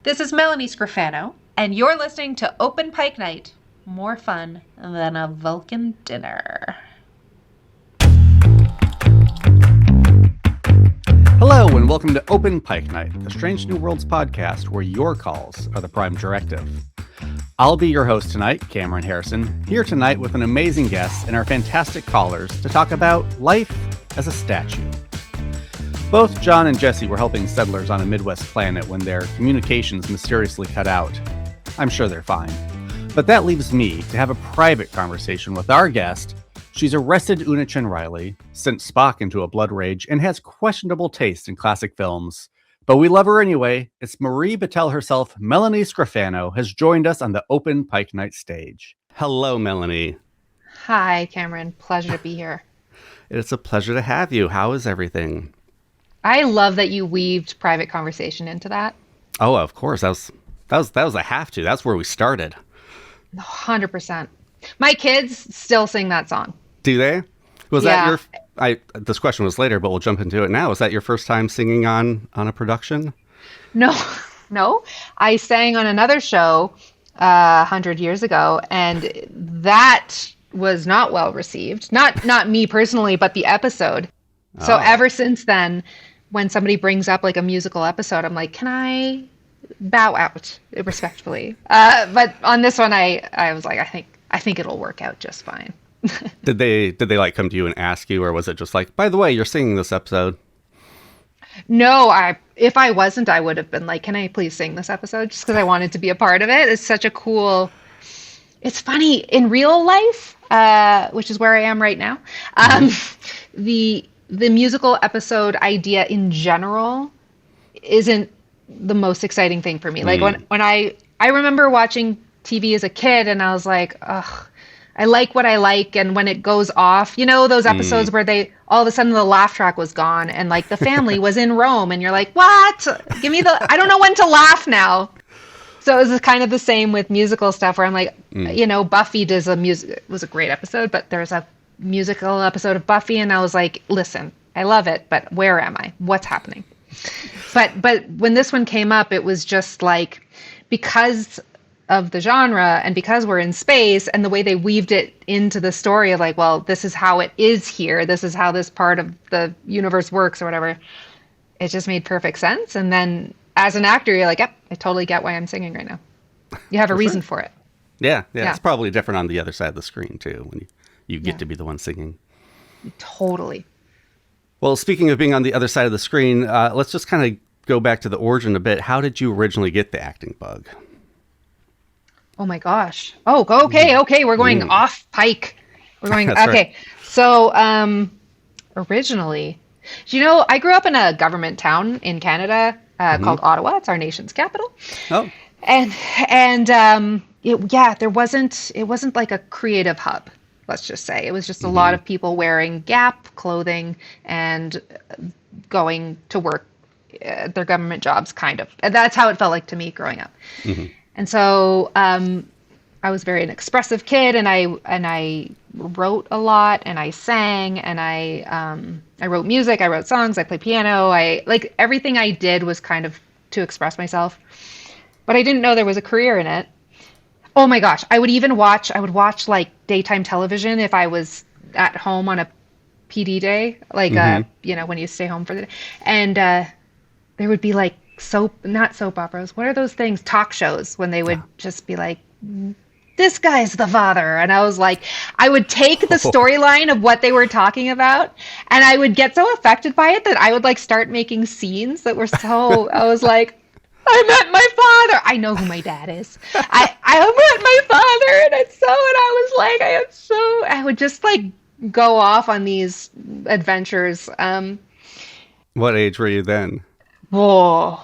This is Melanie Scrofano, and you're listening to Open Pike Night. More fun than a Vulcan dinner. Hello, and welcome to Open Pike Night, the Strange New Worlds podcast where your calls are the prime directive. I'll be your host tonight, Cameron Harrison, here tonight with an amazing guest and our fantastic callers to talk about life as a statue. Both John and Jesse were helping settlers on a Midwest planet when their communications mysteriously cut out. I'm sure they're fine. But that leaves me to have a private conversation with our guest. She's arrested Una Chen Riley, sent Spock into a blood rage, and has questionable taste in classic films. But we love her anyway. It's Marie Batel herself, Melanie Scrofano, has joined us on the Open Pike Night stage. Hello, Melanie. Hi, Cameron. Pleasure to be here. It's a pleasure to have you. How is everything? I love that you weaved private conversation into that. Oh, of course. That was a have to. That's where we started. 100%. My kids still sing that song. Do they? Was that your... this question was later, but we'll jump into it now. Was that your first time singing on a production? No. I sang on another show 100 years ago, and that was not well received. Not me personally, but the episode. So ever since then, when somebody brings up like a musical episode, I'm like, can I bow out respectfully? But on this one, I was like, I think it'll work out just fine. Did they like come to you and ask you, or was it just like, by the way, you're singing this episode? No, if I wasn't, I would have been like, can I please sing this episode? Just because I wanted to be a part of it. It's such a cool. It's funny in real life, which is where I am right now. The musical episode idea in general isn't the most exciting thing for me. Like when I remember watching TV as a kid and I was like, ugh, I like what I like. And when it goes off, you know, those episodes where all of a sudden the laugh track was gone and like the family was in Rome and you're like, what? Give me I don't know when to laugh now. So it was kind of the same with musical stuff where I'm like, you know, Buffy was a great episode, but there's a musical episode of Buffy and I was like, listen, I love it, but where am I? What's happening? But when this one came up, it was just like, because of the genre and because we're in space and the way they weaved it into the story of like, well, this is how it is here. This is how this part of the universe works or whatever. It just made perfect sense. And then as an actor, you're like, yep, I totally get why I'm singing right now. You have a reason for it. Yeah. It's probably different on the other side of the screen too, when you get to be the one singing. Totally. Well, speaking of being on the other side of the screen, let's just kind of go back to the origin a bit. How did you originally get the acting bug? Oh my gosh. Oh, okay. We're going off pike. We're going, That's okay. Right. So, originally, you know, I grew up in a government town in Canada called Ottawa. It's our nation's capital. Oh. And it wasn't like a creative hub. Let's just say it was just a lot of people wearing Gap clothing and going to work their government jobs, kind of. And that's how it felt like to me growing up. And so I was very an expressive kid, and I wrote a lot, and I sang, and I wrote music, I wrote songs, I played piano. Like everything I did was kind of to express myself, but I didn't know there was a career in it. Oh my gosh. I would watch like daytime television if I was at home on a PD day, like, you know, when you stay home for the day. And there would be like not soap operas. What are those things? Talk shows, when they would just be like, this guy's the father. And I was like, I would take the storyline of what they were talking about and I would get so affected by it that I would like start making scenes that were I was like, I met my father. I know who my dad is. I met my father, and I was like, I would just like go off on these adventures. What age were you then? Whoa,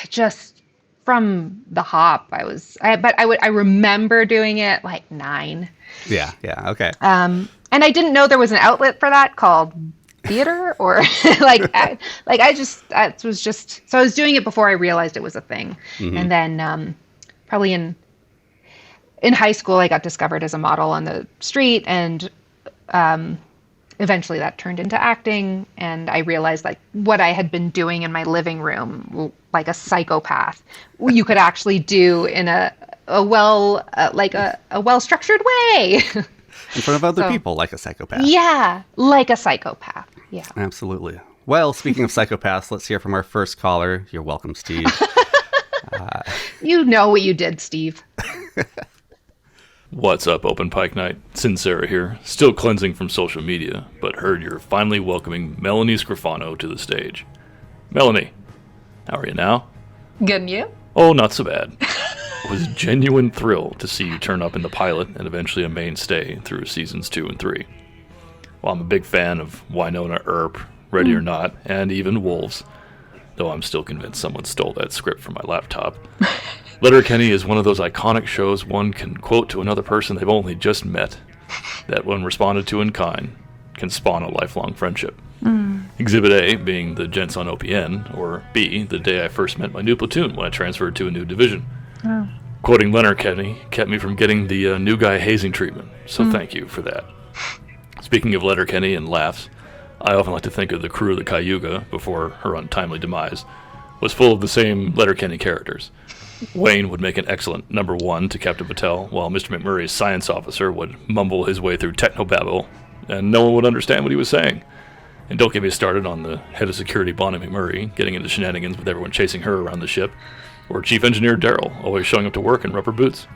just from the hop. I remember doing it like 9. Yeah, okay. And I didn't know there was an outlet for that called theater or I was doing it before I realized it was a thing. And then probably in high school I got discovered as a model on the street, and eventually that turned into acting, and I realized like what I had been doing in my living room like a psychopath you could actually do in a well-structured way. In front of other So, people, like a psychopath. yeah, like a psychopath. Yeah. Absolutely. Well, speaking of psychopaths, let's hear from our first caller. You're welcome, Steve. You know what you did, Steve. What's up, Open Pike Night? Sincera here, still cleansing from social media, but heard you're finally welcoming Melanie Scrofano to the stage. Melanie, how are you now? Good and you? Oh, not so bad. It was a genuine thrill to see you turn up in the pilot and eventually a mainstay through seasons 2 and 3. While I'm a big fan of Wynonna Earp, Ready or Not, and even Wolves, though I'm still convinced someone stole that script from my laptop, Letterkenny is one of those iconic shows one can quote to another person they've only just met, that when responded to in kind, can spawn a lifelong friendship. Exhibit A being the gents on OPN, or B, the day I first met my new platoon when I transferred to a new division. Oh. Quoting Letterkenny kept me from getting the new guy hazing treatment, so thank you for that. Speaking of Letterkenny and laughs, I often like to think of the crew of the Cayuga, before her untimely demise, was full of the same Letterkenny characters. Wayne would make an excellent number 1 to Captain Batel, while Mr. McMurray's science officer would mumble his way through technobabble, and no one would understand what he was saying. And don't get me started on the head of security, Bonnie McMurray, getting into shenanigans with everyone chasing her around the ship, or Chief Engineer Daryl, always showing up to work in rubber boots.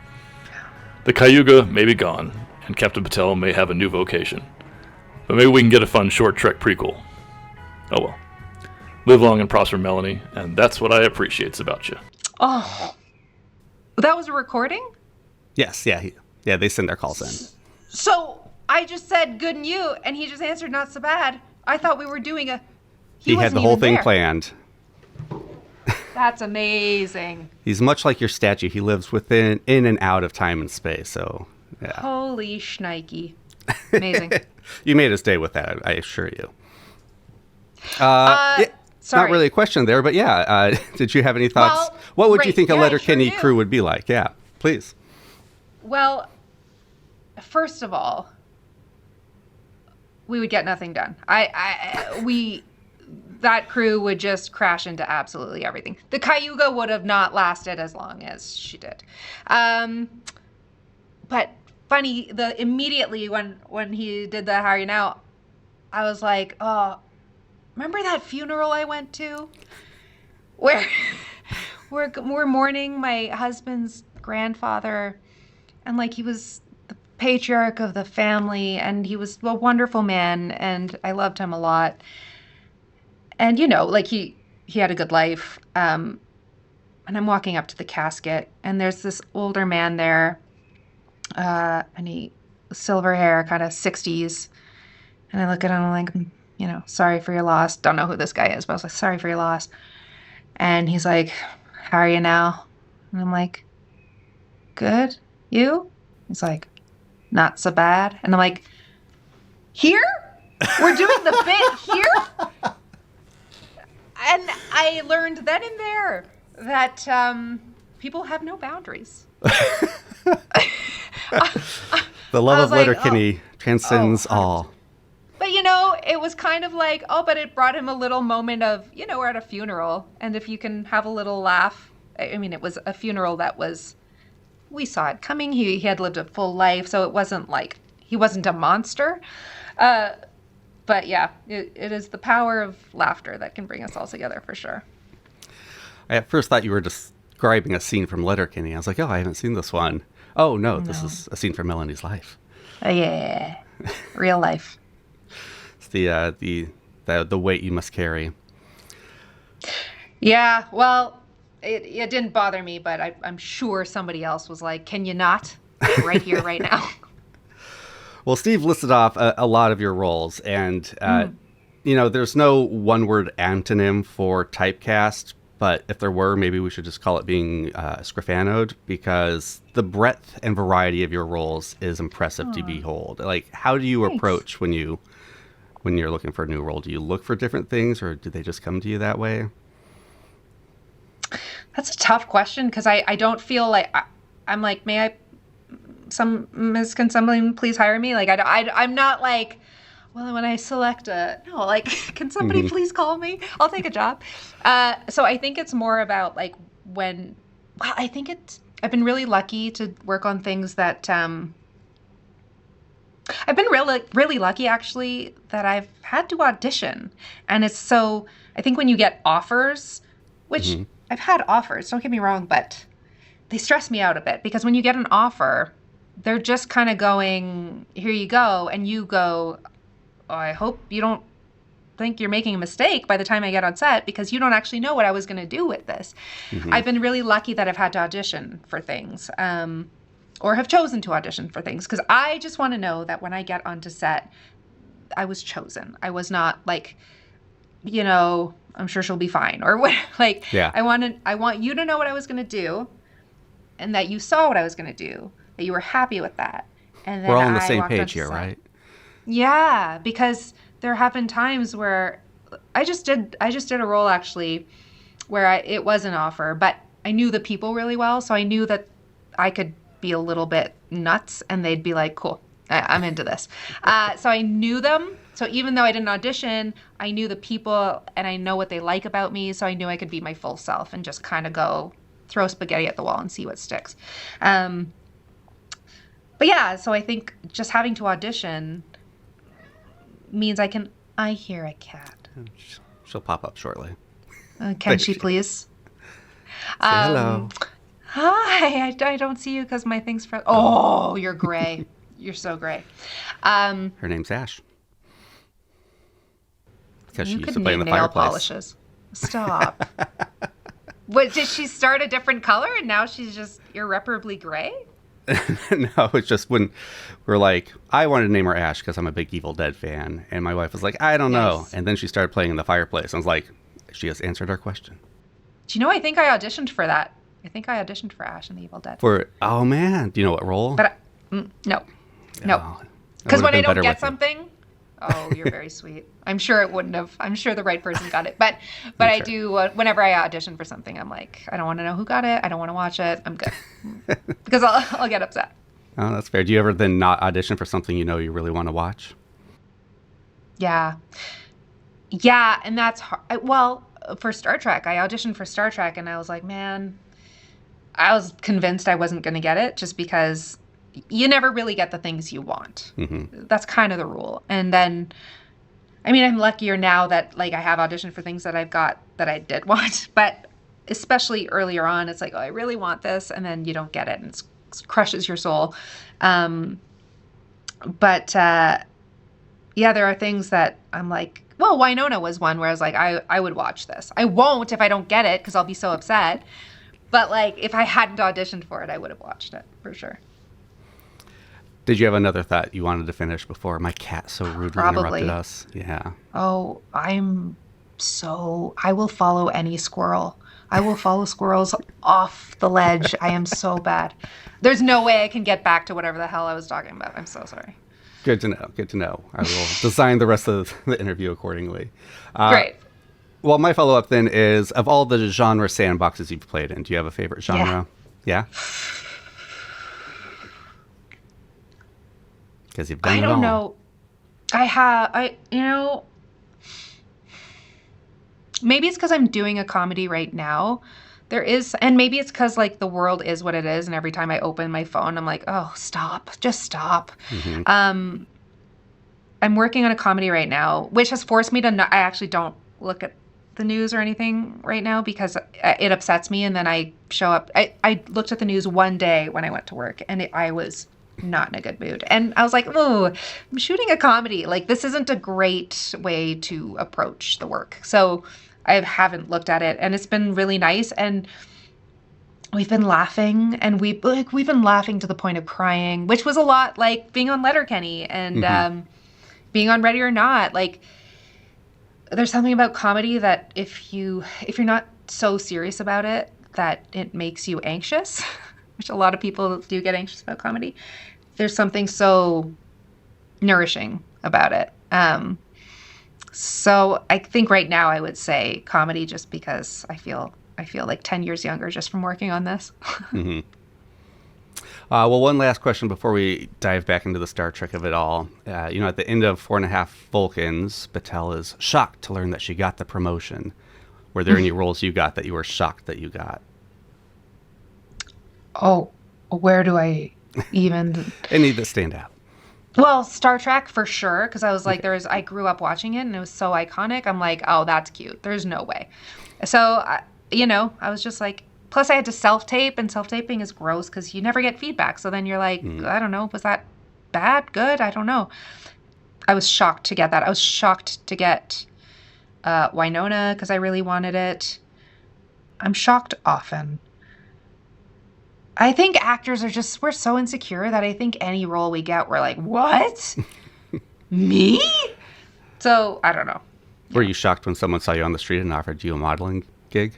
The Cayuga may be gone, and Captain Batel may have a new vocation. But maybe we can get a fun short trek prequel. Oh well. Live long and prosper, Melanie, and that's what I appreciates about you. Oh, that was a recording? Yes, yeah. They send their calls in. So I just said good and you, and he just answered not so bad. I thought we were doing a... He had wasn't the whole even thing there. planned. That's amazing. He's much like your statue. He lives in and out of time and space, so yeah. Holy shnikey. Amazing. You made his day with that, I assure you. Yeah, Sorry. not really a question there, but yeah. Did you have any thoughts? Well, what would you right, think a yeah, I Letterkenny sure do. crew would be like? Yeah, please. Well, first of all, we would get nothing done. That crew would just crash into absolutely everything. The Cayuga would have not lasted as long as she did. But funny, immediately when he did the How Are You Now, I was like, oh, remember that funeral I went to? Where we're mourning my husband's grandfather, and like he was the patriarch of the family, and he was a wonderful man, and I loved him a lot. And like he had a good life. And I'm walking up to the casket, and there's this older man there, and he silver hair, kind of 60s. And I look at him, I'm like, sorry for your loss. Don't know who this guy is, but I was like, sorry for your loss. And he's like, how are you now? And I'm like, good. You? He's like, not so bad. And I'm like, here? We're doing the bit here? And I learned then and there that people have no boundaries. The love of like, Letterkenny transcends all. But, it was kind of like, but it brought him a little moment of, we're at a funeral. And if you can have a little laugh. I mean, it was a funeral that we saw it coming. He had lived a full life. So it wasn't like, he wasn't a monster. But yeah, it is the power of laughter that can bring us all together for sure. I at first thought you were describing a scene from Letterkenny. I was like, I haven't seen this one. Oh, no, this is a scene from Melanie's life. Yeah, real life. It's the weight you must carry. Yeah, well, it didn't bother me, but I'm sure somebody else was like, can you not? Right here, right now. Well, Steve listed off a lot of your roles, and, there's no one-word antonym for typecast, but if there were, maybe we should just call it being Scrofanoed, because the breadth and variety of your roles is impressive to behold. Like, how do you approach when you're looking for a new role? Do you look for different things, or do they just come to you that way? That's a tough question, because I don't feel like... I'm like, can someone please hire me? Like, I'm not like, well, when I select can somebody please call me? I'll take a job. So I think it's more about like I've been really lucky to work on things that, I've been really lucky actually that I've had to audition. And I think when you get offers, which I've had offers, don't get me wrong, but they stress me out a bit because when you get an offer, they're just kind of going, here you go. And you go, oh, I hope you don't think you're making a mistake by the time I get on set because you don't actually know what I was going to do with this. I've been really lucky that I've had to audition for things. Or have chosen to audition for things because I just want to know that when I get onto set, I was chosen. I was not like, I'm sure she'll be fine or what. Like, yeah. I want you to know what I was going to do, and that you saw what I was going to do, that you were happy with that, and then we're all on the same page here, right? Yeah, because there have been times where I just did a role actually, where it was an offer, but I knew the people really well, so I knew that I could be a little bit nuts and they'd be like, cool, I'm into this. So I knew them. So even though I didn't audition, I knew the people and I know what they like about me. So I knew I could be my full self and just kind of go throw spaghetti at the wall and see what sticks. But yeah, so I think just having to audition means I hear a cat. She'll pop up shortly. Can she please? Say hello. Hi, I don't see you because my thing's frozen. Oh, you're gray. You're so gray. Her name's Ash. Because she used to play in the nail fireplace. Polishes. Stop. What, did she start a different color and now she's just irreparably gray? No, it's just when we're like, I wanted to name her Ash because I'm a big Evil Dead fan. And my wife was like, I don't know. And then she started playing in the fireplace. I was like, she has answered our question. Do you know, I think I auditioned for that. I think I auditioned for Ash in the Evil Dead. Oh man, do you know what role? But no. Because when I don't get something, oh, you're very sweet. I'm sure it wouldn't have. I'm sure the right person got it. But I do, whenever I audition for something, I'm like, I don't want to know who got it. I don't want to watch it. I'm good. Because I'll get upset. Oh, that's fair. Do you ever then not audition for something you really want to watch? Yeah. Yeah, and that's hard. Well, for Star Trek, I auditioned for Star Trek, and I was like, man, I was convinced I wasn't going to get it just because you never really get the things you want. That's kind of the rule. And then, I mean, I'm luckier now that like I have auditioned for things that I've got that I did want, but especially earlier on, it's like, oh, I really want this. And then you don't get it and it crushes your soul. Yeah, there are things that I'm like, well, Wynonna was one where I was like, I would watch this. I won't if I don't get it because I'll be so upset. But like, if I hadn't auditioned for it, I would have watched it for sure. Did you have another thought you wanted to finish before my cat so rudely interrupted us? Yeah. Oh, I will follow any squirrel. I will follow squirrels off the ledge. I am so bad. There's no way I can get back to whatever the hell I was talking about. I'm so sorry. Good to know. Good to know. I will design the rest of the interview accordingly. Great. Well, my follow-up then is, of all the genre sandboxes you've played in, do you have a favorite genre? Yeah? Because you've done it all. I don't know. Maybe it's because I'm doing a comedy right now. And maybe it's because like the world is what it is, and every time I open my phone, I'm like, oh, stop, just stop. I'm working on a comedy right now, which has forced me to I actually don't look at the news or anything right now because it upsets me. And then I show up. I looked at the news one day when I went to work, and I was not in a good mood. And I was like, oh, I'm shooting a comedy. Like, this isn't a great way to approach the work. So I haven't looked at it, and it's been really nice. And we've been laughing, and we've been laughing to the point of crying, which was a lot like being on Letterkenny and being on Ready or Not. Like, there's something about comedy that if you're not so serious about it, that it makes you anxious, which a lot of people do get anxious about comedy. There's something so nourishing about it. So I think right now I would say comedy, just because I feel like 10 years younger just from working on this. Well, one last question before we dive back into the Star Trek of it all. At the end of 4.5 Vulcans, Batel is shocked to learn that she got the promotion. Were there any roles you got that you were shocked that you got? Oh, where do I even... Any that stand out? Well, Star Trek for sure, because I was like, I grew up watching it and it was so iconic. I'm like, oh, that's cute. There's no way. So, I was just like, plus I had to self-tape, and self-taping is gross because you never get feedback. So then you're like, I don't know, was that bad, good? I don't know. I was shocked to get that. I was shocked to get Wynonna because I really wanted it. I'm shocked often. I think actors we're so insecure that I think any role we get, we're like, what? Me? So, I don't know. Were you shocked when someone saw you on the street and offered you a modeling gig?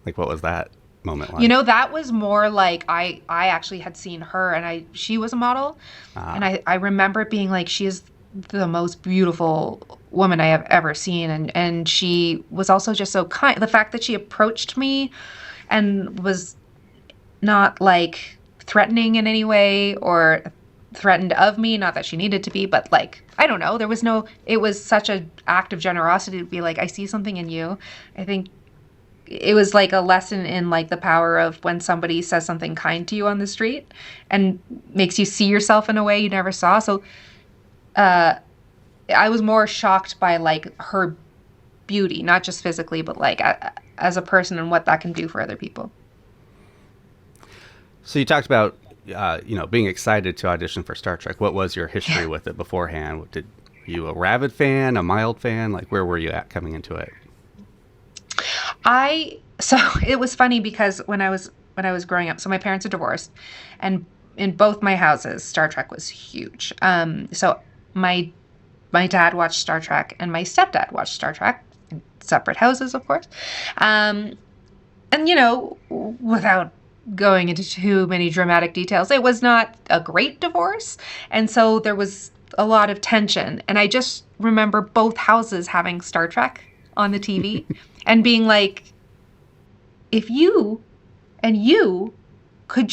Like, what was that moment like? That was more like I actually had seen her, and she was a model. And I remember it being like, she is the most beautiful woman I have ever seen. And she was also just so kind. The fact that she approached me and was not like threatening in any way or threatened of me, not that she needed to be, but like, I don't know, it was such an act of generosity to be like, I see something in you. I think it was like a lesson in like the power of when somebody says something kind to you on the street and makes you see yourself in a way you never saw. So I was more shocked by like her beauty, not just physically, but like as a person and what that can do for other people. So you talked about, being excited to audition for Star Trek. What was your history with it beforehand? Were you a rabid fan, a mild fan? Like, where were you at coming into it? So it was funny because when I was growing up, so my parents are divorced, and in both my houses, Star Trek was huge. So my dad watched Star Trek and my stepdad watched Star Trek in separate houses, of course. And without going into too many dramatic details, it was not a great divorce. And so there was a lot of tension. And I just remember both houses having Star Trek on the TV and being like, if you and you could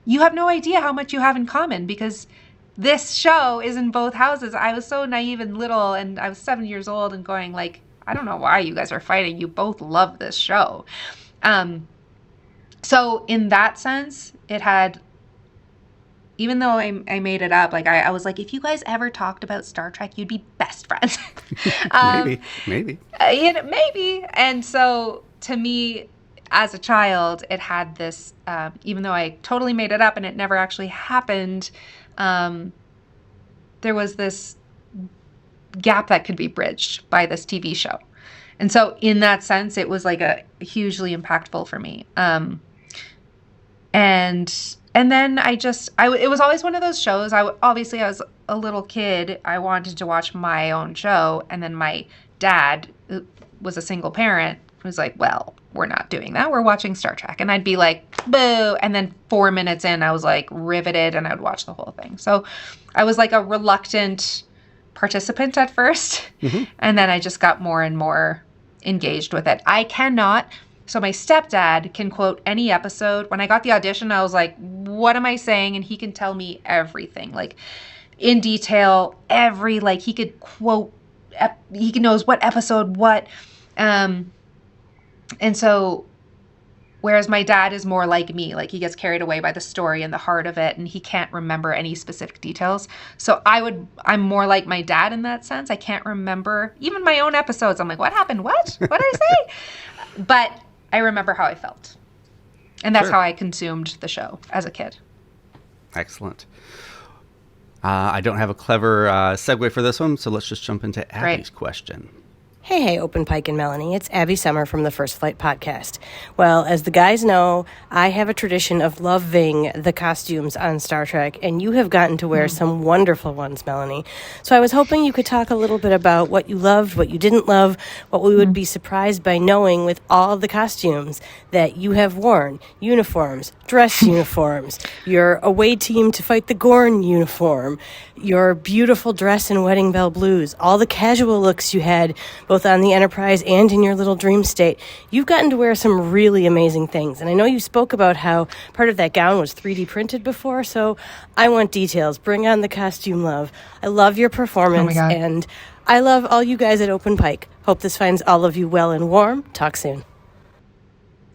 you have no idea how much you have in common because this show is in both houses. I was so naive and little, and I was 7 years old and going like, I don't know why you guys are fighting. You both love this show. So in that sense, it had, even though I made it up, like I was like, if you guys ever talked about Star Trek, you'd be best friends. Maybe. Maybe. And so to me, as a child, it had this, even though I totally made it up and it never actually happened, there was this gap that could be bridged by this TV show. And so in that sense, it was like a hugely impactful for me. And then it was always one of those shows. I was a little kid. I wanted to watch my own show. And then my dad, who was a single parent, was like, well, we're not doing that. We're watching Star Trek. And I'd be like, boo. And then 4 minutes in, I was like riveted and I would watch the whole thing. So I was like a reluctant participant at first. Mm-hmm. And then I just got more and more engaged with it. So my stepdad can quote any episode. When I got the audition, I was like, what am I saying? And he can tell me everything, like in detail, he could quote, he knows what episode, what. And so, whereas my dad is more like me, like he gets carried away by the story and the heart of it, and he can't remember any specific details. So I'm more like my dad in that sense. I can't remember even my own episodes. I'm like, what happened? What did I say? But I remember how I felt. And that's how I consumed the show as a kid. Excellent. I don't have a clever segue for this one, so let's just jump into Abby's question. Hey, Open Pike and Melanie. It's Abby Summer from the First Flight Podcast. Well, as the guys know, I have a tradition of loving the costumes on Star Trek, and you have gotten to wear some wonderful ones, Melanie. So I was hoping you could talk a little bit about what you loved, what you didn't love, what we would be surprised by knowing with all the costumes that you have worn. Uniforms, dress uniforms, your away team to fight the Gorn uniform, your beautiful dress in Wedding Bell Blues, all the casual looks you had, both both on the Enterprise and in your little dream state, you've gotten to wear some really amazing things. And I know you spoke about how part of that gown was 3D printed before, so I want details. Bring on the costume love. I love your performance, God. and I love all you guys at Open Pike. Hope this finds all of you well and warm. Talk soon.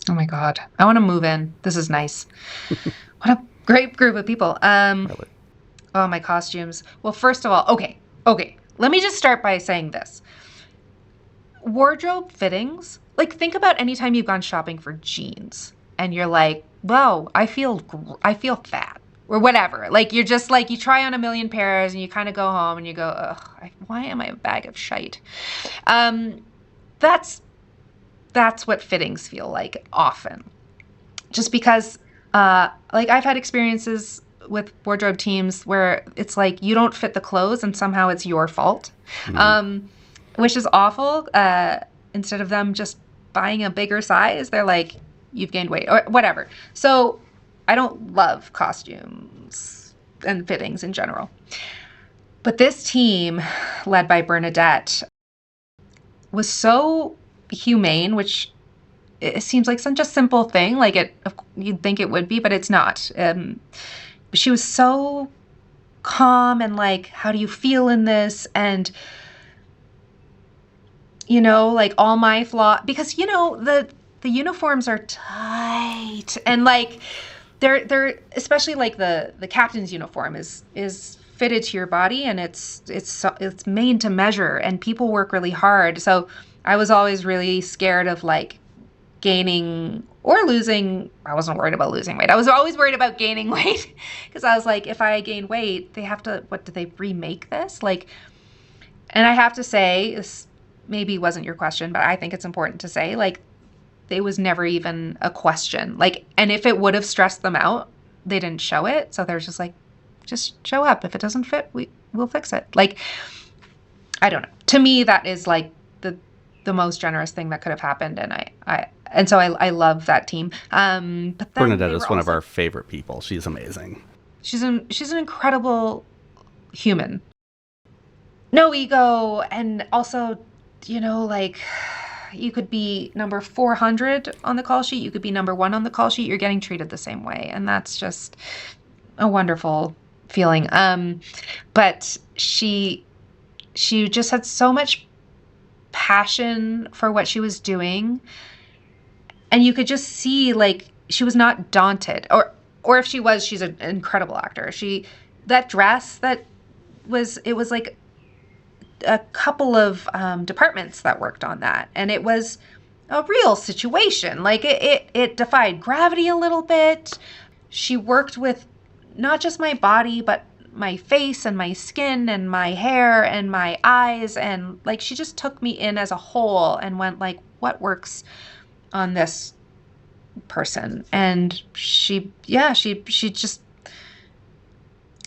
Oh my God. I want to move in. This is nice. What a great group of people. Really. Oh, my costumes. Well, first of all, okay. Let me just start by saying this. Wardrobe fittings, like think about any time you've gone shopping for jeans and you're like, whoa, I feel fat or whatever. Like you're just like, you try on a million pairs and you kind of go home and you go, ugh, why am I a bag of shite? That's what fittings feel like often. Just because, like I've had experiences with wardrobe teams where it's like you don't fit the clothes and somehow it's your fault, which is awful. Instead of them just buying a bigger size, they're like, you've gained weight or whatever. So I don't love costumes and fittings in general. But this team, led by Bernadette, was so humane, which it seems like such a simple thing. Like you'd think it would be, but it's not. She was so calm and like, how do you feel in this? And, like all my flaw, because, the uniforms are tight and like they're especially like the captain's uniform is fitted to your body and it's made to measure and people work really hard. So I was always really scared of like gaining or losing. I wasn't worried about losing weight. I was always worried about gaining weight because I was like, if I gain weight, they have to, what, do they remake this? Like, and I have to say, this maybe wasn't your question, but I think it's important to say, like, it was never even a question. Like, and if it would have stressed them out, they didn't show it. So they're just like, just show up. If it doesn't fit, we'll fix it. Like, I don't know. To me, that is like the most generous thing that could have happened. And so I love that team. But Bernadette is one of our favorite people. She's amazing. She's an incredible human. No ego. And also, like you could be number 400 on the call sheet. You could be number 1 on the call sheet. You're getting treated the same way. And that's just a wonderful feeling. But she just had so much passion for what she was doing. And you could just see, like, she was not daunted. Or if she was, she's an incredible actor. That dress, it was like a couple of departments that worked on that. And it was a real situation. Like, it defied gravity a little bit. She worked with not just my body, but my face and my skin and my hair and my eyes. And, like, she just took me in as a whole and went, like, what works on this person? And she just,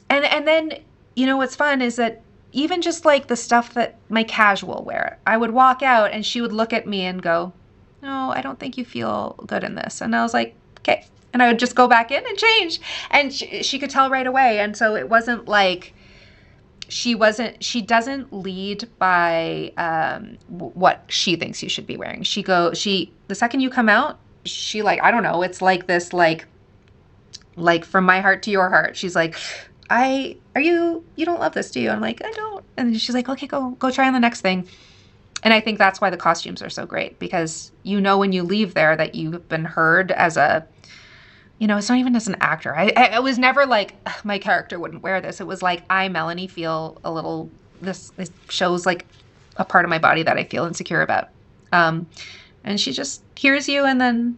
and then, what's fun is that even just like the stuff that my casual wear, I would walk out and she would look at me and go, no, I don't think you feel good in this. And I was like, okay. And I would just go back in and change. And she could tell right away. And so it wasn't like, she doesn't lead by what she thinks you should be wearing. The second you come out, she like, I don't know, it's like this, like from my heart to your heart. She's like, you don't love this, do you? I'm like, I don't. And she's like, okay, go try on the next thing. And I think that's why the costumes are so great, because when you leave there that you've been heard as a, it's not even as an actor. I was never like, my character wouldn't wear this. It was like, I, Melanie, feel a little, this shows like a part of my body that I feel insecure about. And she just hears you and then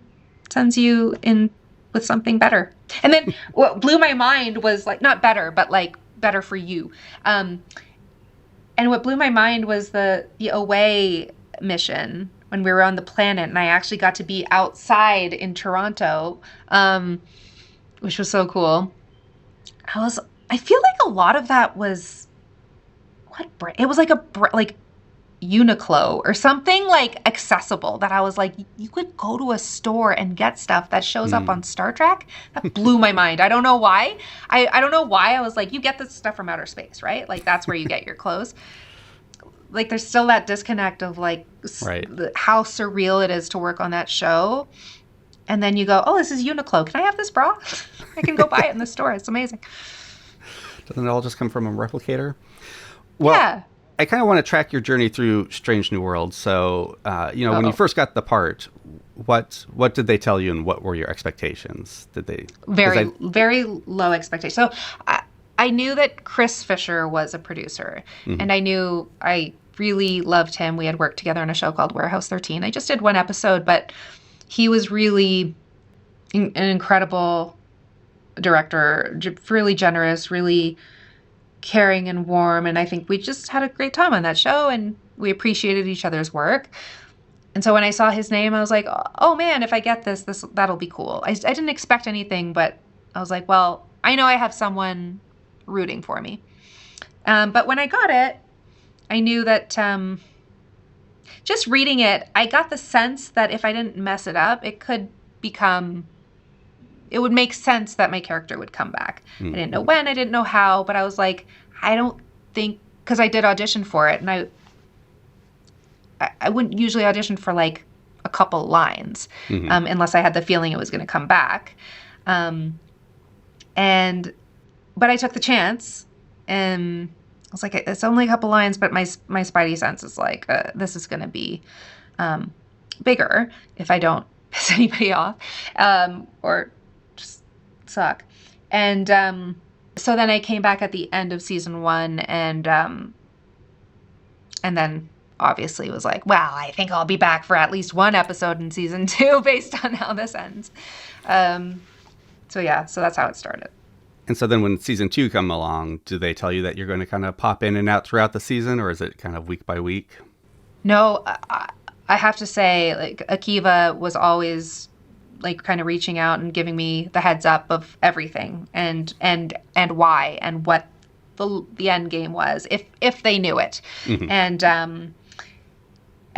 sends you in with something better. And then what blew my mind was like, not better, but like better for you. And what blew my mind was the away mission when we were on the planet, and I actually got to be outside in Toronto, which was so cool. I feel like a lot of that was, what brand? It was like like Uniqlo or something like accessible that I was like, you could go to a store and get stuff that shows up on Star Trek. That blew my mind. I don't know why. I don't know why I was like, you get this stuff from outer space, right? Like that's where you get your clothes. like there's still that disconnect of like Right. how surreal it is to work on that show. And then you go, oh, this is Uniqlo. Can I have this bra? I can go buy it in the store. It's amazing. Doesn't it all just come from a replicator? Well, Yeah. I kind of want to track your journey through Strange New Worlds. So, when you first got the part, what did they tell you, and what were your expectations? Did they very low expectations? So I knew that Chris Fisher was a producer, and I really loved him. We had worked together on a show called Warehouse 13. I just did one episode, but he was really an incredible director, really generous, really caring and warm. And I think we just had a great time on that show, and we appreciated each other's work. And so when I saw his name, I was like, oh man, if I get this, that'll be cool. I didn't expect anything, but I was like, well, I know I have someone rooting for me. But when I got it, I knew that just reading it, I got the sense that if I didn't mess it up, it would make sense that my character would come back. I didn't know when, I didn't know how, but I was like, I don't think, because I did audition for it, and I wouldn't usually audition for like a couple lines, unless I had the feeling it was going to come back. But I took the chance, and I was like, it's only a couple lines, but my spidey sense is like, this is going to be bigger if I don't piss anybody off, or just suck. And so then I came back at the end of season 1, and then obviously was like, well, I think I'll be back for at least one episode in season 2 based on how this ends. So that's how it started. And so then when season 2 come along, do they tell you that you're going to kind of pop in and out throughout the season, or is it kind of week by week? No, I have to say, like, Akiva was always like kind of reaching out and giving me the heads up of everything and why and what the end game was, if they knew it.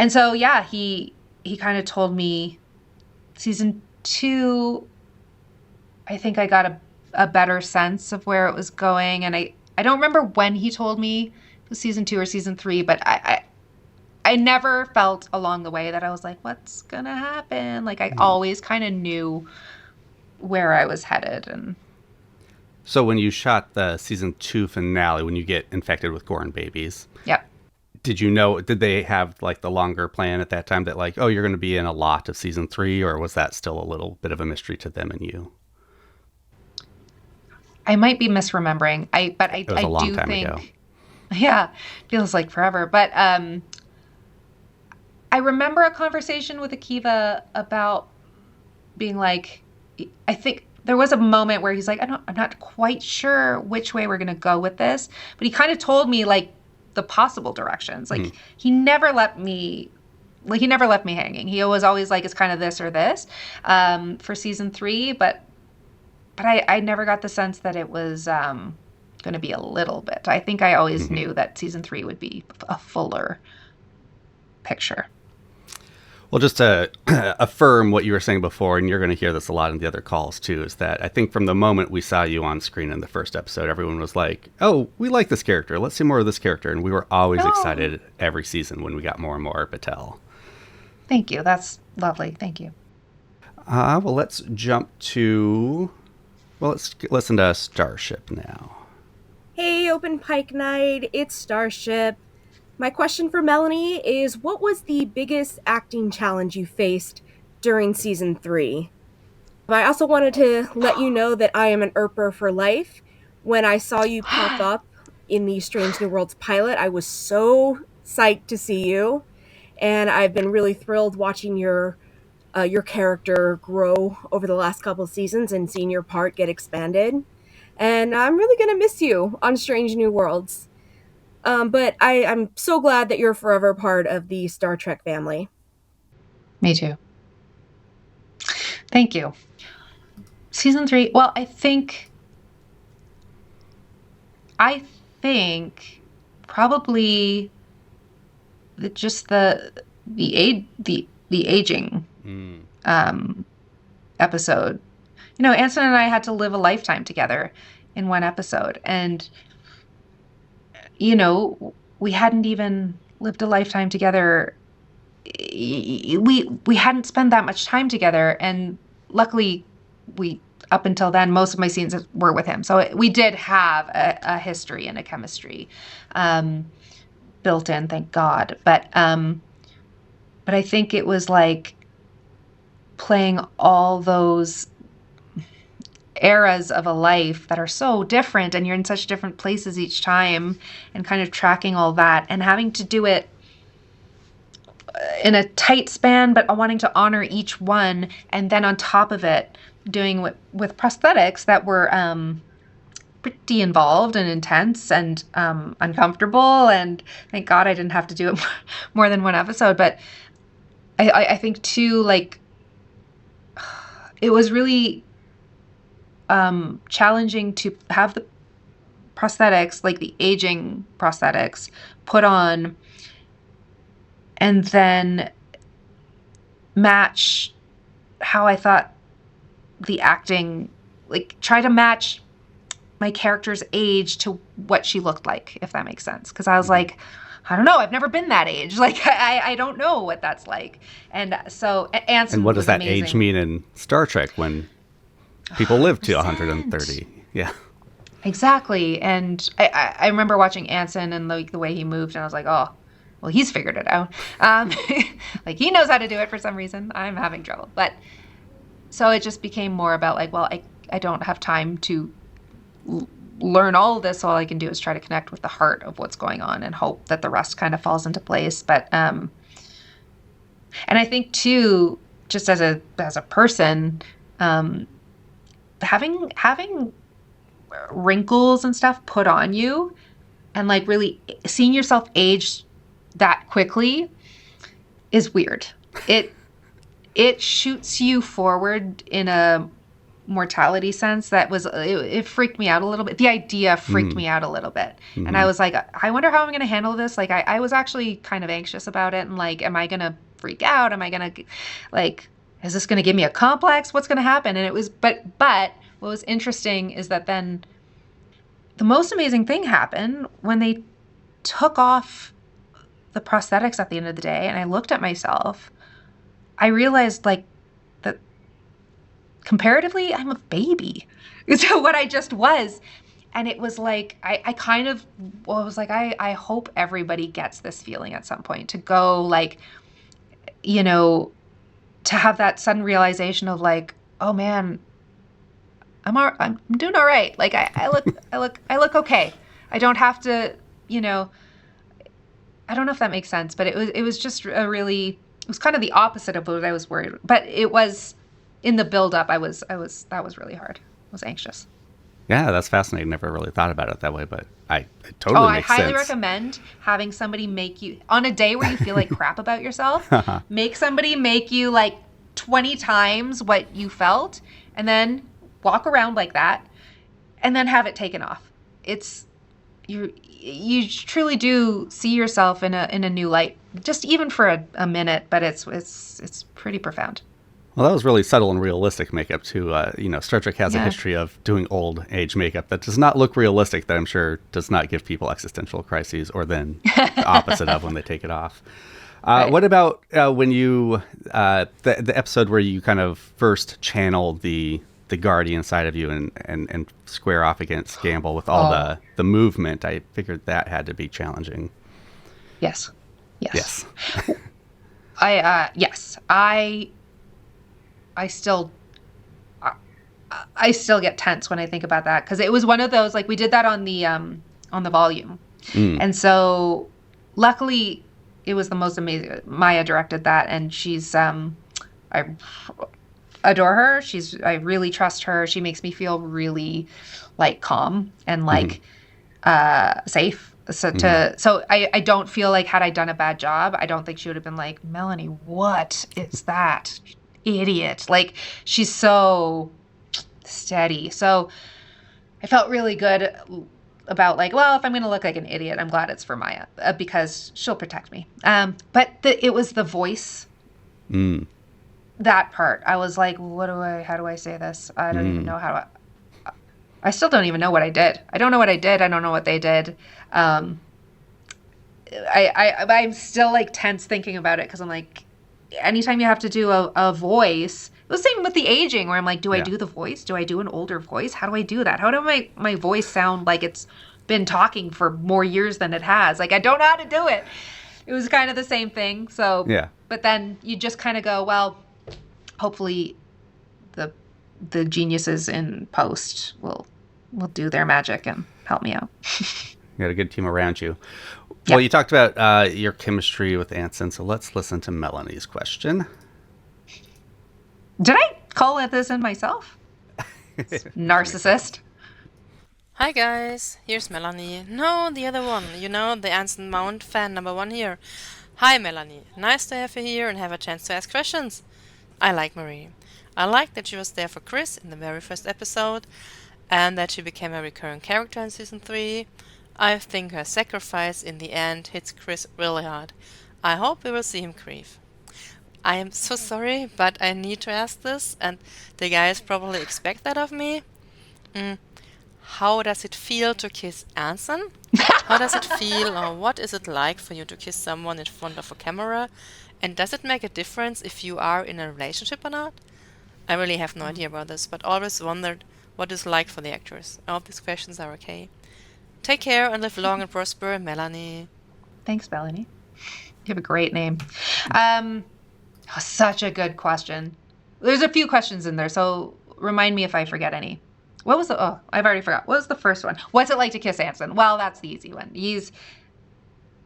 And so yeah, he kind of told me season 2, I think I got a better sense of where it was going, and I don't remember when he told me it was season 2 or season 3, but I never felt along the way that I was like, what's gonna happen? Like, I always kind of knew where I was headed. And so when you shot the season 2 finale, when you get infected with Gorn babies, yep. Did they have like the longer plan at that time that like, oh, you're going to be in a lot of season 3, or was that still a little bit of a mystery to them and you? I might be misremembering. But I was a long do time think, ago. Yeah, feels like forever. But I remember a conversation with Akiva about being like, I think there was a moment where he's like, I'm not quite sure which way we're going to go with this, but he kind of told me like the possible directions. Like he never left me hanging. He was always like, it's kind of this or this for season 3, but I never got the sense that it was going to be a little bit. I think I always knew that season 3 would be a fuller picture. Well, just to affirm what you were saying before, and you're going to hear this a lot in the other calls too, is that I think from the moment we saw you on screen in the first episode, everyone was like, oh, we like this character. Let's see more of this character. And we were always excited every season when we got more and more Batel. Thank you. That's lovely. Thank you. Well, let's jump to... Well, let's listen to Starship now. Hey, Open Pike Night. It's Starship. My question for Melanie is, what was the biggest acting challenge you faced during season 3? I also wanted to let you know that I am an Earper for life. When I saw you pop up in the Strange New Worlds pilot, I was so psyched to see you. And I've been really thrilled watching your character grow over the last couple of seasons and seeing your part get expanded. And I'm really going to miss you on Strange New Worlds. But I'm so glad that you're forever part of the Star Trek family. Me too. Thank you. Season 3. Well, I think probably just the aging episode. You know, Anson and I had to live a lifetime together in one episode, and you know, we hadn't even lived a lifetime together, we hadn't spent that much time together, and luckily we, up until then, most of my scenes were with him, so we did have a history and a chemistry built in, thank God. But I think it was like playing all those eras of a life that are so different, and you're in such different places each time, and kind of tracking all that and having to do it in a tight span, but wanting to honor each one, and then on top of it doing with prosthetics that were pretty involved and intense and uncomfortable, and thank God I didn't have to do it more than one episode. But I think too, like, it was really challenging to have the prosthetics, like the aging prosthetics, put on and then match how I thought the acting, like try to match my character's age to what she looked like, if that makes sense. Because I was like, I don't know, I've never been that age. Like, I don't know what that's like. And so Anson. And what does that amazing. age mean in Star Trek when people live to 130? Yeah. Exactly. And I remember watching Anson and like the way he moved, and I was like, oh, well, he's figured it out. Like, he knows how to do it for some reason. I'm having trouble. But so it just became more about like, well, I don't have time to learn all of this. All I can do is try to connect with the heart of what's going on and hope that the rest kind of falls into place. But and I think too, just as a person, having wrinkles and stuff put on you, and like really seeing yourself age that quickly is weird. It shoots you forward in a mortality sense that was, it freaked me out a little bit. The idea freaked me out a little bit. Mm-hmm. And I was like, I wonder how I'm going to handle this. Like, I was actually kind of anxious about it. And like, am I going to freak out? Am I going to, like, is this going to give me a complex? What's going to happen? And it was, but what was interesting is that then the most amazing thing happened when they took off the prosthetics at the end of the day, and I looked at myself. I realized like that comparatively, I'm a baby to what I just was. And it was like, I kind of, well, it was like, I hope everybody gets this feeling at some point, to go like, you know, to have that sudden realization of like, oh man, I'm doing all right. Like I look okay. I don't have to, you know, I don't know if that makes sense, but it was just a really, it was kind of the opposite of what I was worried. But it was in the buildup. That was really hard. I was anxious. Yeah, that's fascinating. Never really thought about it that way, but it totally makes sense. I highly recommend having somebody make you, on a day where you feel like crap about yourself, make somebody make you like 20 times what you felt, and then walk around like that, and then have it taken off. It's, you truly do see yourself in a new light, just even for a minute, but it's pretty profound. Well, that was really subtle and realistic makeup too. You know, Star Trek has a history of doing old age makeup that does not look realistic, that I'm sure does not give people existential crises, or then the opposite of when they take it off. Right. What about when you, the episode where you kind of first channeled the Guardian side of you and square off against Gamble with all the movement? I figured that had to be challenging. Yes. I still get tense when I think about that, because it was one of those, like, we did that on the volume, and so luckily it was the most amazing. Maya directed that, and she's I adore her. I really trust her. She makes me feel really like calm and like safe. So I don't feel like, had I done a bad job, I don't think she would have been like, Melanie, what is that? Idiot. Like, she's so steady. So I felt really good about like, well, if I'm going to look like an idiot, I'm glad it's for Maya, because she'll protect me. But it was the voice. That part, I was like, how do I say this? I don't even know I still don't even know what I did. I don't know what I did. I don't know what they did. I'm still like tense thinking about it because I'm like, anytime you have to do a voice, it was the same with the aging where I'm like, do I do the voice? Do I do an older voice? How do I do that? How do my voice sound like it's been talking for more years than it has? Like, I don't know how to do it. It was kind of the same thing. So, but then you just kind of go, well, hopefully the geniuses in post will do their magic and help me out. You got a good team around you. Well, you talked about your chemistry with Anson, so let's listen to Melanie's question. Did I call this in myself? Narcissist. Hi guys, here's Melanie. No, the other one. You know, the Anson Mount fan number 1 here. Hi Melanie, nice to have you here and have a chance to ask questions. I like Marie. I like that she was there for Chris in the very first episode and that she became a recurring character in season 3. I think her sacrifice in the end hits Chris really hard. I hope we will see him grieve. I am so sorry, but I need to ask this, and the guys probably expect that of me. How does it feel to kiss Anson? How does it feel, or what is it like for you to kiss someone in front of a camera? And does it make a difference if you are in a relationship or not? I really have no idea about this, but always wondered what it's like for the actors. I hope these questions are okay. Take care and live long and prosper, Melanie. Thanks, Melanie. You have a great name. Such a good question. There's a few questions in there, so remind me if I forget any. What was I've already forgot. What was the first one? What's it like to kiss Anson? Well, that's the easy one.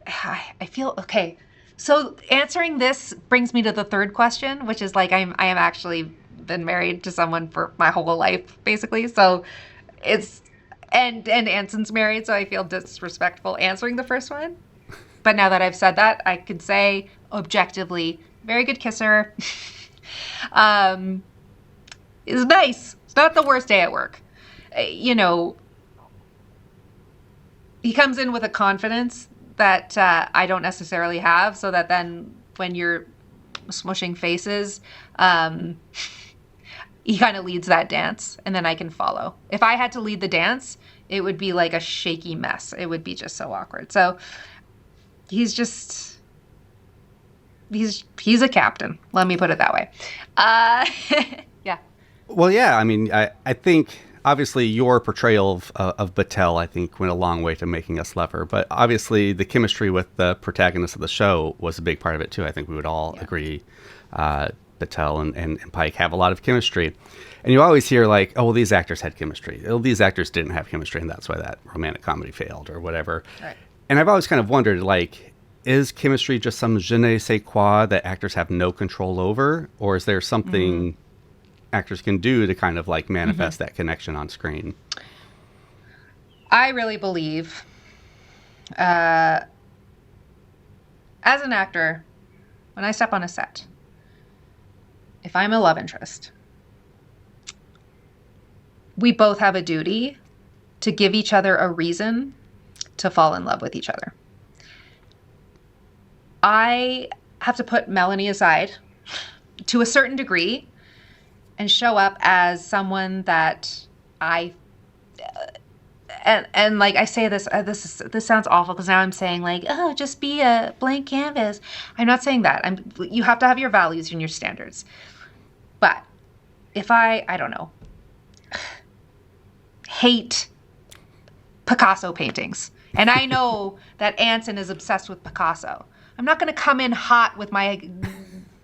I feel, okay. So answering this brings me to the third question, which is like, I am actually been married to someone for my whole life, basically. So it's, and Anson's married, so I feel disrespectful answering the first one. But now that I've said that, I could say objectively, very good kisser. It's nice. It's not the worst day at work. You know, he comes in with a confidence that I don't necessarily have, so that then when you're smushing faces, he kind of leads that dance, and then I can follow. If I had to lead the dance, it would be like a shaky mess. It would be just so awkward. So he's a captain. Let me put it that way. Yeah. Well, yeah. I mean, I think obviously your portrayal of Batel, I think, went a long way to making us love her. But obviously the chemistry with the protagonist of the show was a big part of it too. I think we would all agree. Batel and Pike have a lot of chemistry. And you always hear like, oh, well, these actors had chemistry. Oh, these actors didn't have chemistry, and that's why that romantic comedy failed or whatever. Right. And I've always kind of wondered, like, is chemistry just some je ne sais quoi that actors have no control over? Or is there something actors can do to kind of like manifest that connection on screen? I really believe, as an actor, when I step on a set, if I'm a love interest, we both have a duty to give each other a reason to fall in love with each other. I have to put Melanie aside to a certain degree and show up as someone that and like I say this, this sounds awful because now I'm saying like, oh, just be a blank canvas. I'm not saying that. You have to have your values and your standards. But if I don't know, hate Picasso paintings, and I know that Anson is obsessed with Picasso, I'm not going to come in hot with my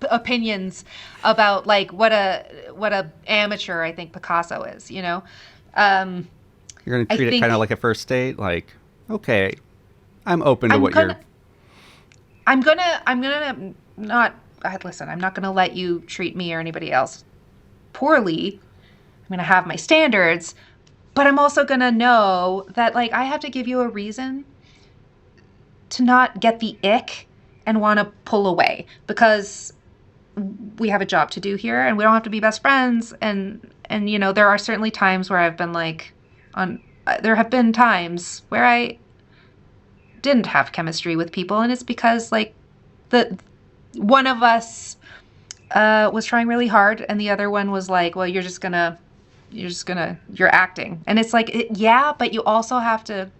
opinions about like what a amateur I think Picasso is, you know. You're going to treat it kind of like a first date, like, okay, I'm open to I'm gonna not listen. I'm not going to let you treat me or anybody else poorly. I'm going to have my standards, but I'm also going to know that like I have to give you a reason to not get the ick and want to pull away, because we have a job to do here and we don't have to be best friends. And you know, there are certainly times where I've been like there have been times where I didn't have chemistry with people, and it's because like one of us was trying really hard and the other one was like, well, you're acting. And it's like, yeah, but you also have to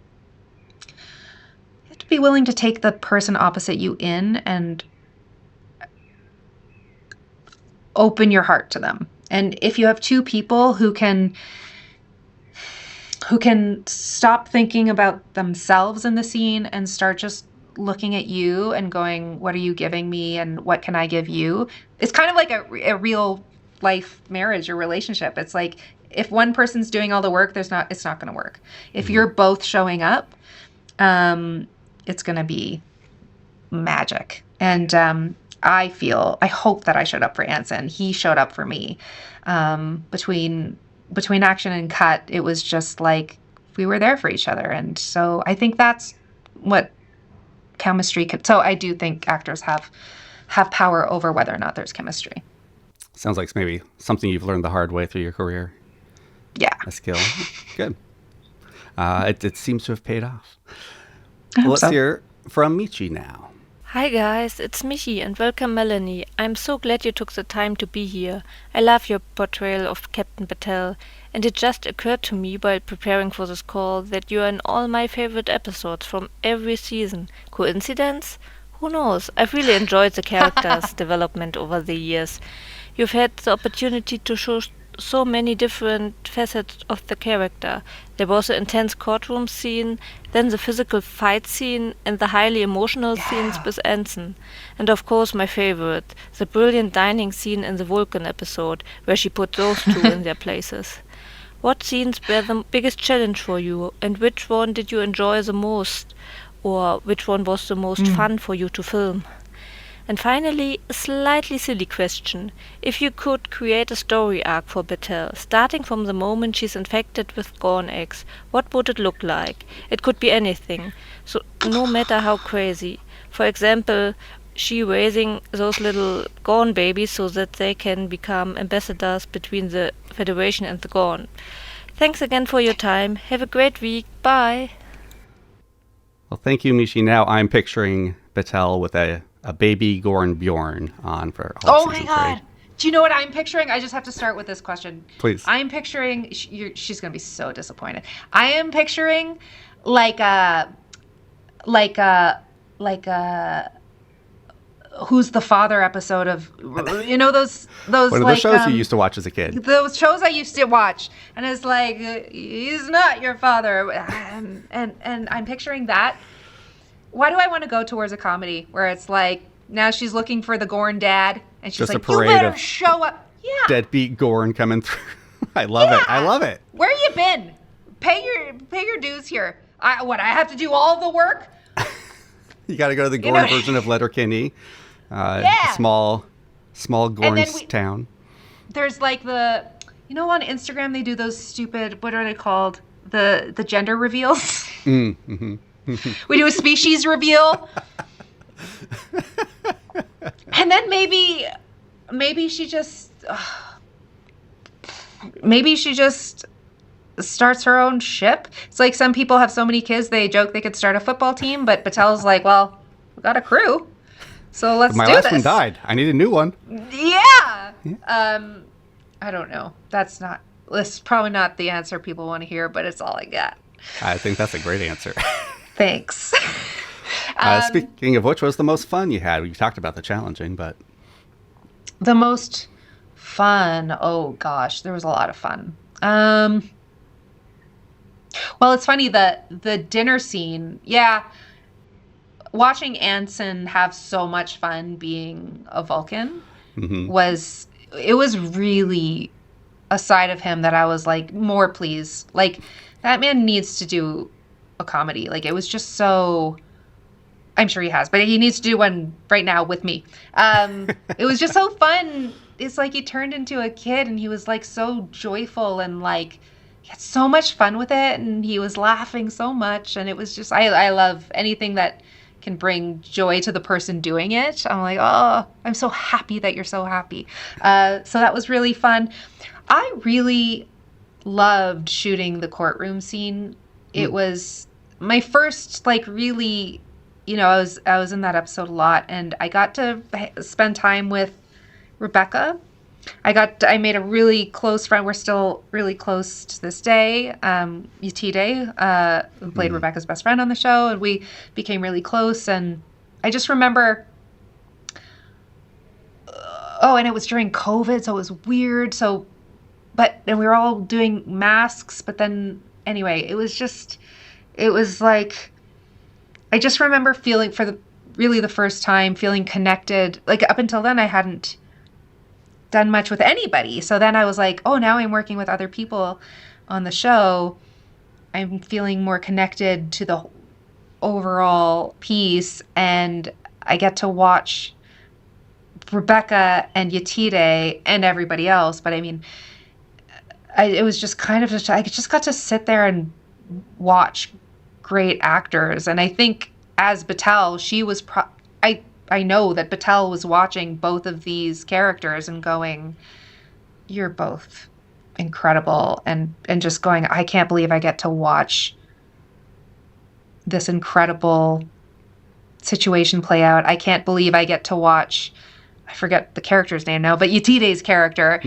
be willing to take the person opposite you in and open your heart to them. And if you have two people who can stop thinking about themselves in the scene and start just looking at you and going, what are you giving me and what can I give you? It's kind of like a real life marriage or relationship. It's like if one person's doing all the work, it's not going to work. If you're both showing up, it's going to be magic. And I hope that I showed up for Anson. He showed up for me. Between action and cut, it was just like we were there for each other. And so I think that's what chemistry could. So I do think actors have power over whether or not there's chemistry. Sounds like maybe something you've learned the hard way through your career. Yeah. A skill. Good. It seems to have paid off. Let's hear from Michi now. Hi guys, it's Michi and welcome Melanie. I'm so glad you took the time to be here. I love your portrayal of Captain Batel, and it just occurred to me while preparing for this call that you are in all my favorite episodes from every season. Coincidence? Who knows? I've really enjoyed the character's development over the years. You've had the opportunity to show so many different facets of the character. There was the intense courtroom scene, then the physical fight scene, and the highly emotional scenes with Anson. And of course my favorite, the brilliant dining scene in the Vulcan episode, where she put those two in their places. What scenes were the biggest challenge for you, and which one did you enjoy the most? Or which one was the most fun for you to film? And finally, a slightly silly question. If you could create a story arc for Batel, starting from the moment she's infected with Gorn eggs, what would it look like? It could be anything, so no matter how crazy. For example, she raising those little Gorn babies so that they can become ambassadors between the Federation and the Gorn. Thanks again for your time. Have a great week. Bye. Well, thank you, Michi. Now I'm picturing Batel with a baby Gorn Bjorn on for all Oh season my God. 3. Do you know what I'm picturing? I just have to start with this question. Please. I'm picturing, she's going to be so disappointed. I am picturing like a Who's the Father episode of, you know, those One of like, the shows you used to watch as a kid. those shows I used to watch, and it's like, he's not your father, and I'm picturing that. Why do I want to go towards a comedy where it's like, now she's looking for the Gorn dad, and she's Just like, a you parade better of show up. Yeah. Deadbeat Gorn coming through. I love it. I love it. Where you been? Pay your dues here. I have to do all the work? You got to go to the Gorn version of Letterkenny. Small Gorn's town. There's like on Instagram they do those stupid, what are they called? The gender reveals. Mm-hmm. We do a species reveal. And then maybe she just starts her own ship. It's like some people have so many kids they joke they could start a football team, but Batel's like, well, we got a crew, so let's do this. My last one died. I need a new one. Yeah. I don't know. That's probably not the answer people want to hear, but it's all I got. I think that's a great answer. Thanks. Speaking of which, was the most fun you had? You talked about the challenging, but the most fun. Oh gosh, there was a lot of fun. Well, it's funny, the dinner scene. Yeah, watching Anson have so much fun being a Vulcan was really a side of him that I was like, more please. Like, that man needs to do a comedy. Like, it was just so, I'm sure he has, but he needs to do one right now with me. It was just so fun. It's like he turned into a kid and he was like so joyful and like he had so much fun with it and he was laughing so much, and it was just, I love anything that can bring joy to the person doing it. I'm like, oh, I'm so happy that you're so happy. So that was really fun. I really loved shooting the courtroom scene. It was my first, like, really, I was in that episode a lot, and I got to spend time with Rebecca, I made a really close friend. We're still really close to this day. Yetide, who played Rebecca's best friend on the show, and we became really close. And I just remember, and it was during COVID, so it was weird. And we were all doing masks, but then anyway, it was like, I just remember feeling really the first time feeling connected. Like up until then, I hadn't done much with anybody. So then I was like, oh, now I'm working with other people on the show. I'm feeling more connected to the overall piece, and I get to watch Rebecca and Yetide and everybody else. But I mean, it was just kind of I just got to sit there and watch great actors. And I think as Batel, she was I know that Batel was watching both of these characters and going, you're both incredible, and just going, I can't believe I get to watch this incredible situation play out. I can't believe I get to watch, I forget the character's name now, but Yetide's character,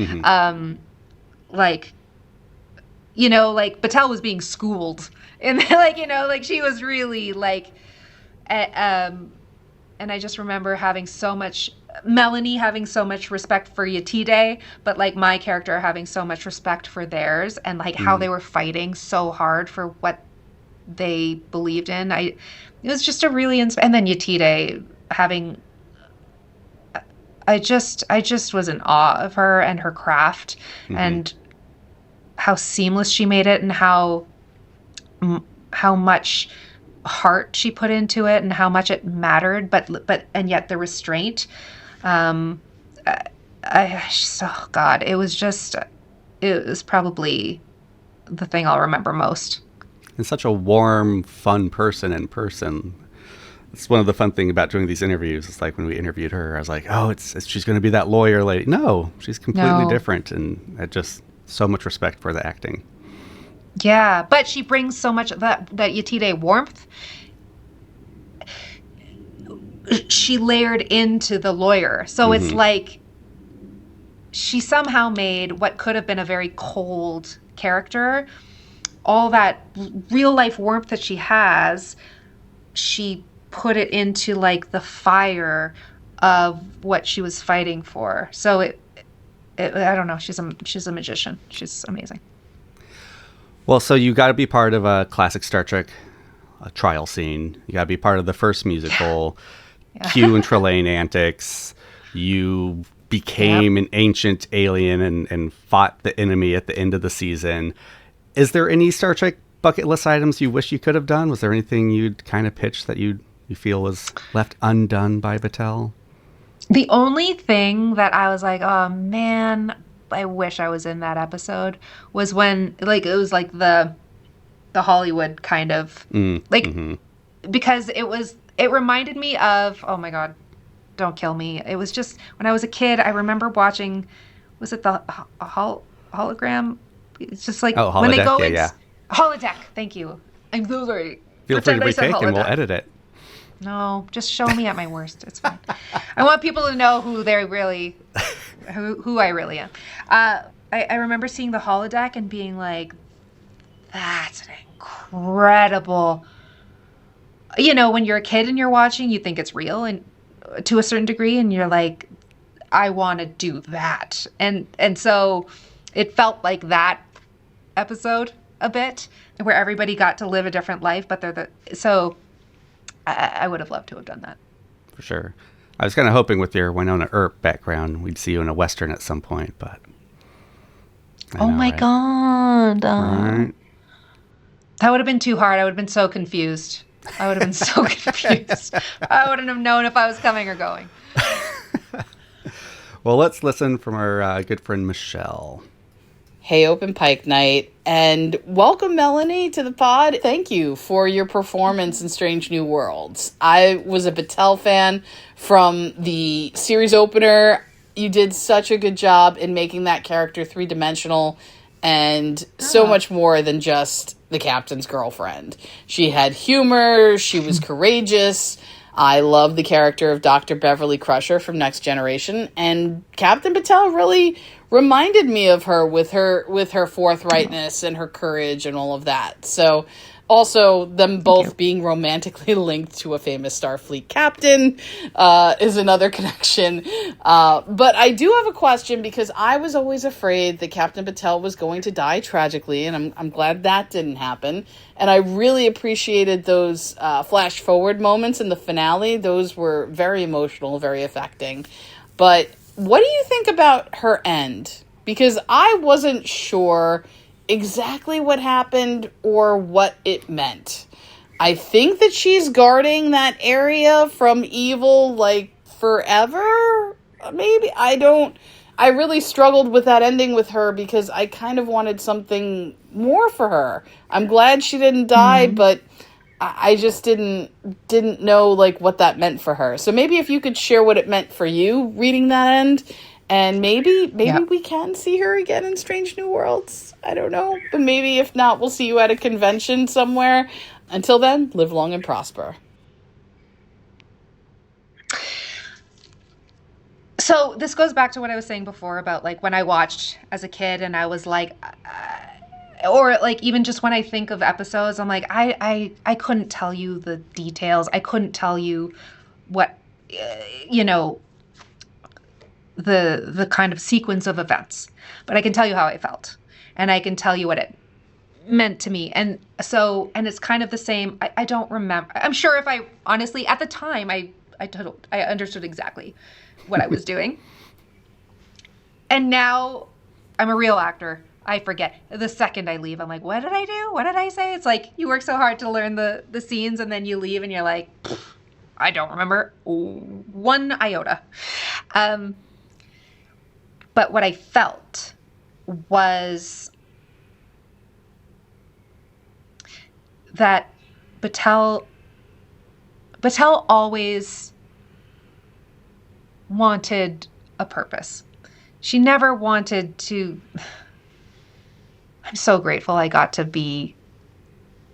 like Batel was being schooled, and she was really and I just remember Melanie having so much respect for Yetide, but my character having so much respect for theirs, and how they were fighting so hard for what they believed in. It was just a really and then Yetide having, I just was in awe of her and her craft, and how seamless she made it, and how much heart she put into it, and how much it mattered, and yet the restraint. It was probably the thing I'll remember most. And such a warm, fun person in person. It's one of the fun things about doing these interviews. It's like when we interviewed her, I was like, oh, she's going to be that lawyer lady. No, she's completely different, and I just so much respect for the acting. Yeah, but she brings so much of that Yetide warmth. She layered into the lawyer. So it's like she somehow made what could have been a very cold character, all that real life warmth that she has, she put it into the fire of what she was fighting for. So I don't know, she's a magician. She's amazing. Well, so you got to be part of a classic Star Trek trial scene. You got to be part of the first musical, Q and Trelane antics. You became an ancient alien and fought the enemy at the end of the season. Is there any Star Trek bucket list items you wish you could have done? Was there anything you'd kind of pitched that you feel was left undone by Batel? The only thing that I was like, oh man, I wish I was in that episode, was when it was the Hollywood kind of because it reminded me of, oh my God, don't kill me. It was just when I was a kid, I remember watching, was it the hologram? It's just when they go holodeck. Thank you. I'm so sorry. Feel free to retake and we'll edit it. No, just show me at my worst. It's fine. I want people to know who I really am. I remember seeing the holodeck and being like, that's an incredible. When you're a kid and you're watching, you think it's real, and to a certain degree, and you're like, I want to do that. And so it felt like that episode a bit, where everybody got to live a different life, but so I would have loved to have done that. For sure. I was kind of hoping with your Wynonna Earp background, we'd see you in a Western at some point, but... God. Right? That would have been too hard. I would have been so confused. I would wouldn't have known if I was coming or going. Well, let's listen from our good friend Michelle. Hey, Open Pike Night, and welcome, Melanie, to the pod. Thank you for your performance in Strange New Worlds. I was a Batel fan from the series opener. You did such a good job in making that character three-dimensional and so much more than just the captain's girlfriend. She had humor, she was courageous. I love the character of Dr. Beverly Crusher from Next Generation, and Captain Batel really reminded me of her with her forthrightness and her courage and all of that. So also, them both being romantically linked to a famous Starfleet captain is another connection. But I do have a question, because I was always afraid that Captain Batel was going to die tragically, and I'm glad that didn't happen. And I really appreciated those flash forward moments in the finale. Those were very emotional, very affecting. But what do you think about her end? Because I wasn't sure exactly what happened or what it meant. I think that she's guarding that area from evil, like, forever, maybe. I really struggled with that ending with her, because I kind of wanted something more for her. I'm glad she didn't die, but I just didn't know, like, what that meant for her. So maybe if you could share what it meant for you reading that end, and maybe we can see her again in Strange New Worlds. I don't know. But maybe if not, we'll see you at a convention somewhere. Until then, live long and prosper. So this goes back to what I was saying before about, like, when I watched as a kid and I was like, or like even just when I think of episodes, I'm like, I couldn't tell you the details. I couldn't tell you what, the kind of sequence of events, but I can tell you how I felt, and I can tell you what it meant to me. And so, and it's kind of the same. I don't remember. I'm sure if I honestly, at the time, I understood exactly what I was doing. And now I'm a real actor. I forget. The second I leave, I'm like, what did I do? What did I say? It's like you work so hard to learn the scenes, and then you leave and you're like, I don't remember one iota. But what I felt was that Batel always wanted a purpose. She never wanted to. I'm so grateful I got to be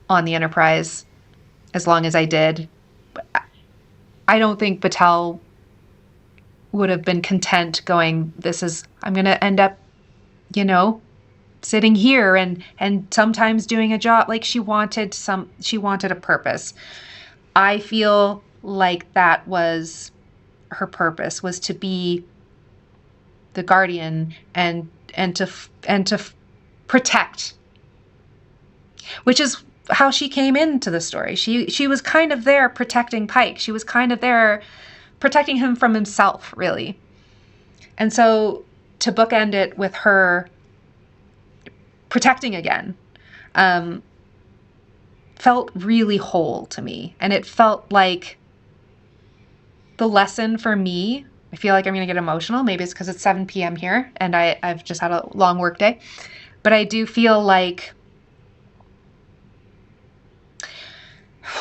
on the Enterprise as long as I did. But I don't think Batel would have been content going, I'm going to end up, sitting here and sometimes doing a job. Like, she wanted a purpose. I feel like that was her purpose, was to be the guardian and to protect, which is how she came into the story. She was kind of there protecting Pike. She was kind of there protecting him from himself, really. And so to bookend it with her protecting again felt really whole to me. And it felt like the lesson for me, I feel like I'm going to get emotional. Maybe it's because it's 7 p.m. here and I've just had a long work day. But I do feel like,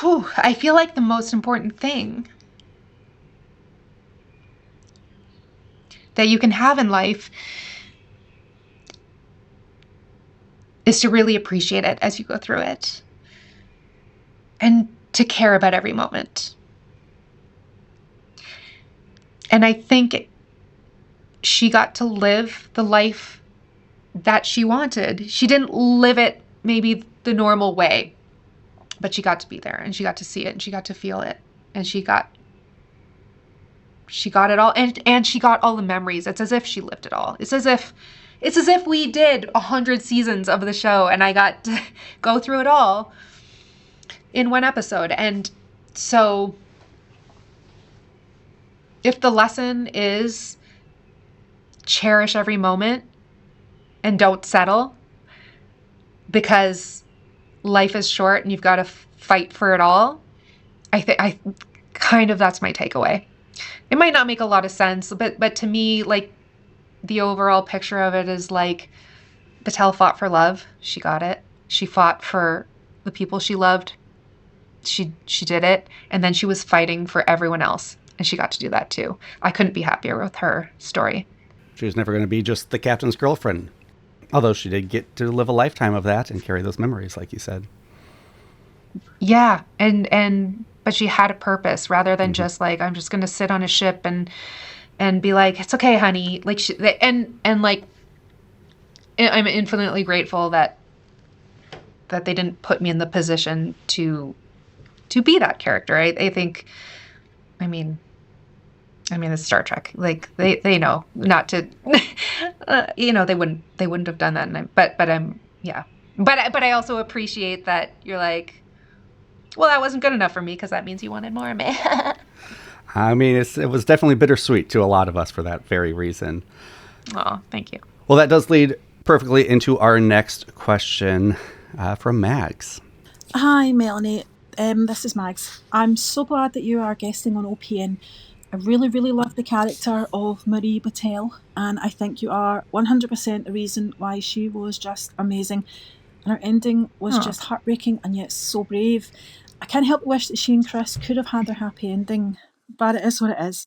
I feel like the most important thing that you can have in life is to really appreciate it as you go through it and to care about every moment. And I think she got to live the life that she wanted. She didn't live it maybe the normal way, but she got to be there and she got to see it and she got to feel it and she got it all, and she got all the memories. It's as if she lived it all. It's as if we did 100 seasons of the show and I got to go through it all in one episode. And so if the lesson is cherish every moment and don't settle, because life is short and you've got to fight for it all, I kind of, that's my takeaway. It might not make a lot of sense, but to me, like, the overall picture of it is like Batel fought for love. She got it. She fought for the people she loved. She did it. And then she was fighting for everyone else. And she got to do that too. I couldn't be happier with her story. She was never going to be just the captain's girlfriend. Although she did get to live a lifetime of that and carry those memories, like you said. Yeah, but she had a purpose rather than just like, I'm just going to sit on a ship and be like, it's okay, honey. Like and like, I'm infinitely grateful that they didn't put me in the position to be that character. I think, I mean, it's Star Trek. Like they know not to, they wouldn't have done that. But I'm, yeah. But I also appreciate that you're like, well, that wasn't good enough for me because that means you wanted more of me. I mean, it was definitely bittersweet to a lot of us for that very reason. Oh, thank you. Well, that does lead perfectly into our next question from Mags. Hi, Melanie. This is Mags. I'm so glad that you are guesting on OPN. I really, really love the character of Marie Batel, and I think you are 100% the reason why she was just amazing. And her ending was just heartbreaking and yet so brave. I can't help but wish that she and Chris could have had their happy ending, but it is what it is.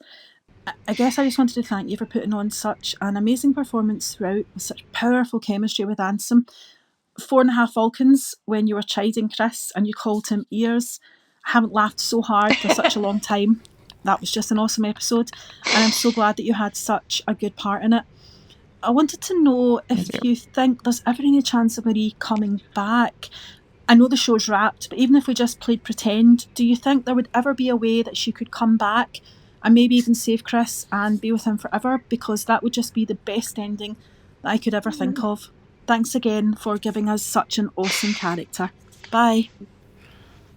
I guess I just wanted to thank you for putting on such an amazing performance throughout with such powerful chemistry with Ansem. 4.5 Vulcans when you were chiding Chris and you called him ears. I haven't laughed so hard for such a long time. That was just an awesome episode, and I'm so glad that you had such a good part in it. I wanted to know if you think there's ever any chance of Marie coming back. I know the show's wrapped, but even if we just played pretend, do you think there would ever be a way that she could come back and maybe even save Chris and be with him forever? Because that would just be the best ending that I could ever think of. Thanks again for giving us such an awesome character. Bye.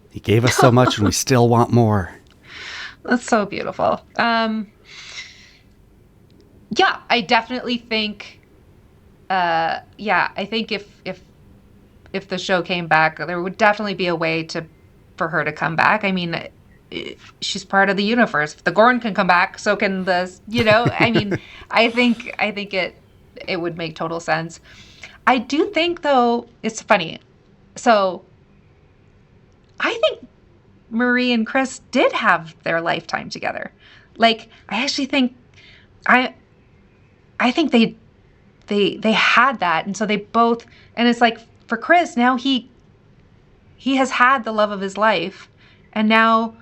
He gave us so much and we still want more. That's so beautiful. Yeah, I definitely think. I think if the show came back, there would definitely be a way for her to come back. I mean, she's part of the universe. If the Gorn can come back, so can the. I mean, I think it would make total sense. I do think, though, it's funny. So, I think Marie and Chris did have their lifetime together. Like, I actually think, I think they had that, and so they both. And it's like for Chris now, he has had the love of his life, and now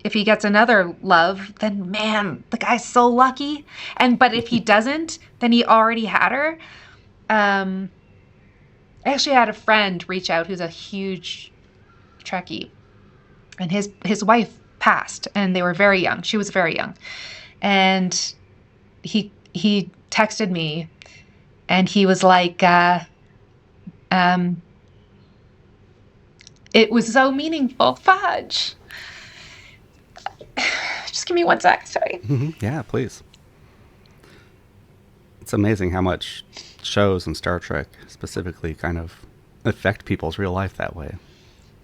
if he gets another love, then man, the guy's so lucky. But if he doesn't, then he already had her. I actually had a friend reach out who's a huge Trekkie, and his wife passed, and they were very young. She was very young, and he texted me, and he was like, "It was so meaningful, Fudge." Just give me 1 sec, sorry. Yeah, please. It's amazing how much shows and Star Trek specifically kind of affect people's real life that way.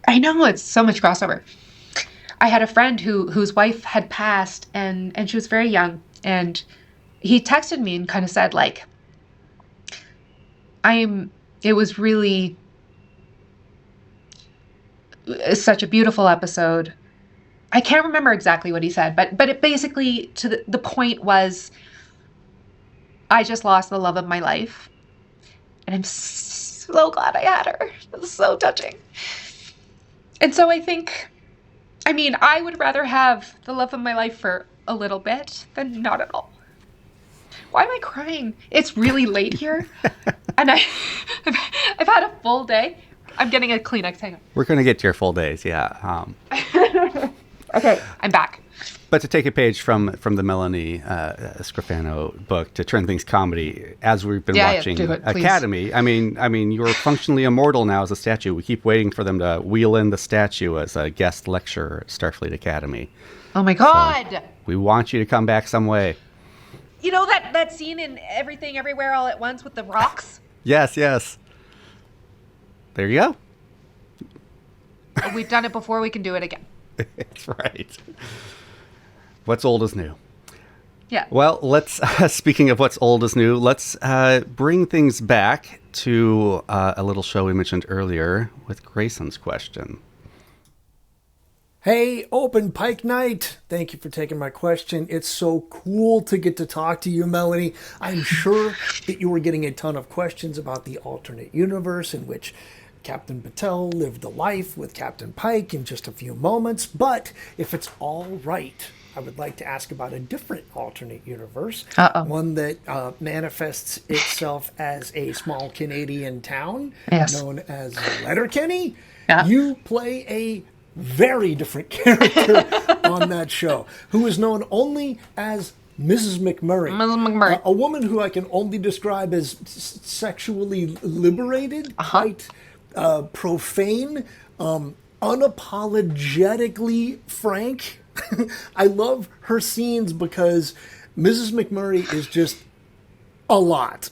I know, it's so much crossover. I had a friend whose wife had passed, and she was very young, and he texted me and kind of said, like, it was really such a beautiful episode. I can't remember exactly what he said, but it basically, to the point was, I just lost the love of my life, and I'm so glad I had her. It was so touching. And so I think, I mean, I would rather have the love of my life for a little bit than not at all. Why am I crying? It's really late here, and I've had a full day. I'm getting a Kleenex. Hang on. We're going to get to your full days, yeah. Okay, I'm back. But to take a page from the Melanie Scrofano book, to turn things comedy, as we've been watching Academy, I mean, you're functionally immortal now as a statue. We keep waiting for them to wheel in the statue as a guest lecturer at Starfleet Academy. Oh my God! So we want you to come back some way. You know that scene in Everything Everywhere All at Once with the rocks? Yes. There you go. We've done it before, we can do it again. That's right. What's old is new. Yeah. Well, let's, speaking of what's old is new, let's bring things back to a little show we mentioned earlier with Grayson's question. Hey, Open Pike Night. Thank you for taking my question. It's so cool to get to talk to you, Melanie. I'm sure that you were getting a ton of questions about the alternate universe in which Captain Batel lived a life with Captain Pike in just a few moments, but if it's all right, I would like to ask about a different alternate universe, one that manifests itself as a small Canadian town known as Letterkenny. You play a very different character on that show, who is known only as Mrs. McMurray. A woman who I can only describe as sexually liberated, quite profane, unapologetically frank. I love her scenes because Mrs. McMurray is just a lot.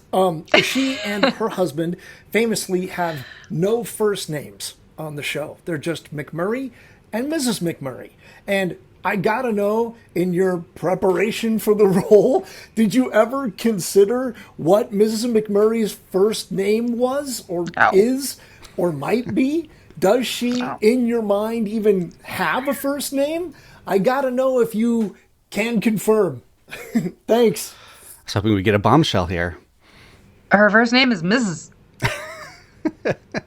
She and her husband famously have no first names on the show. They're just McMurray and Mrs. McMurray. And I gotta know, in your preparation for the role, did you ever consider what Mrs. McMurray's first name was, or is, or might be? Does she, in your mind, even have a first name? I gotta know if you can confirm. Thanks. I was hoping we get a bombshell here. Her first name is Mrs.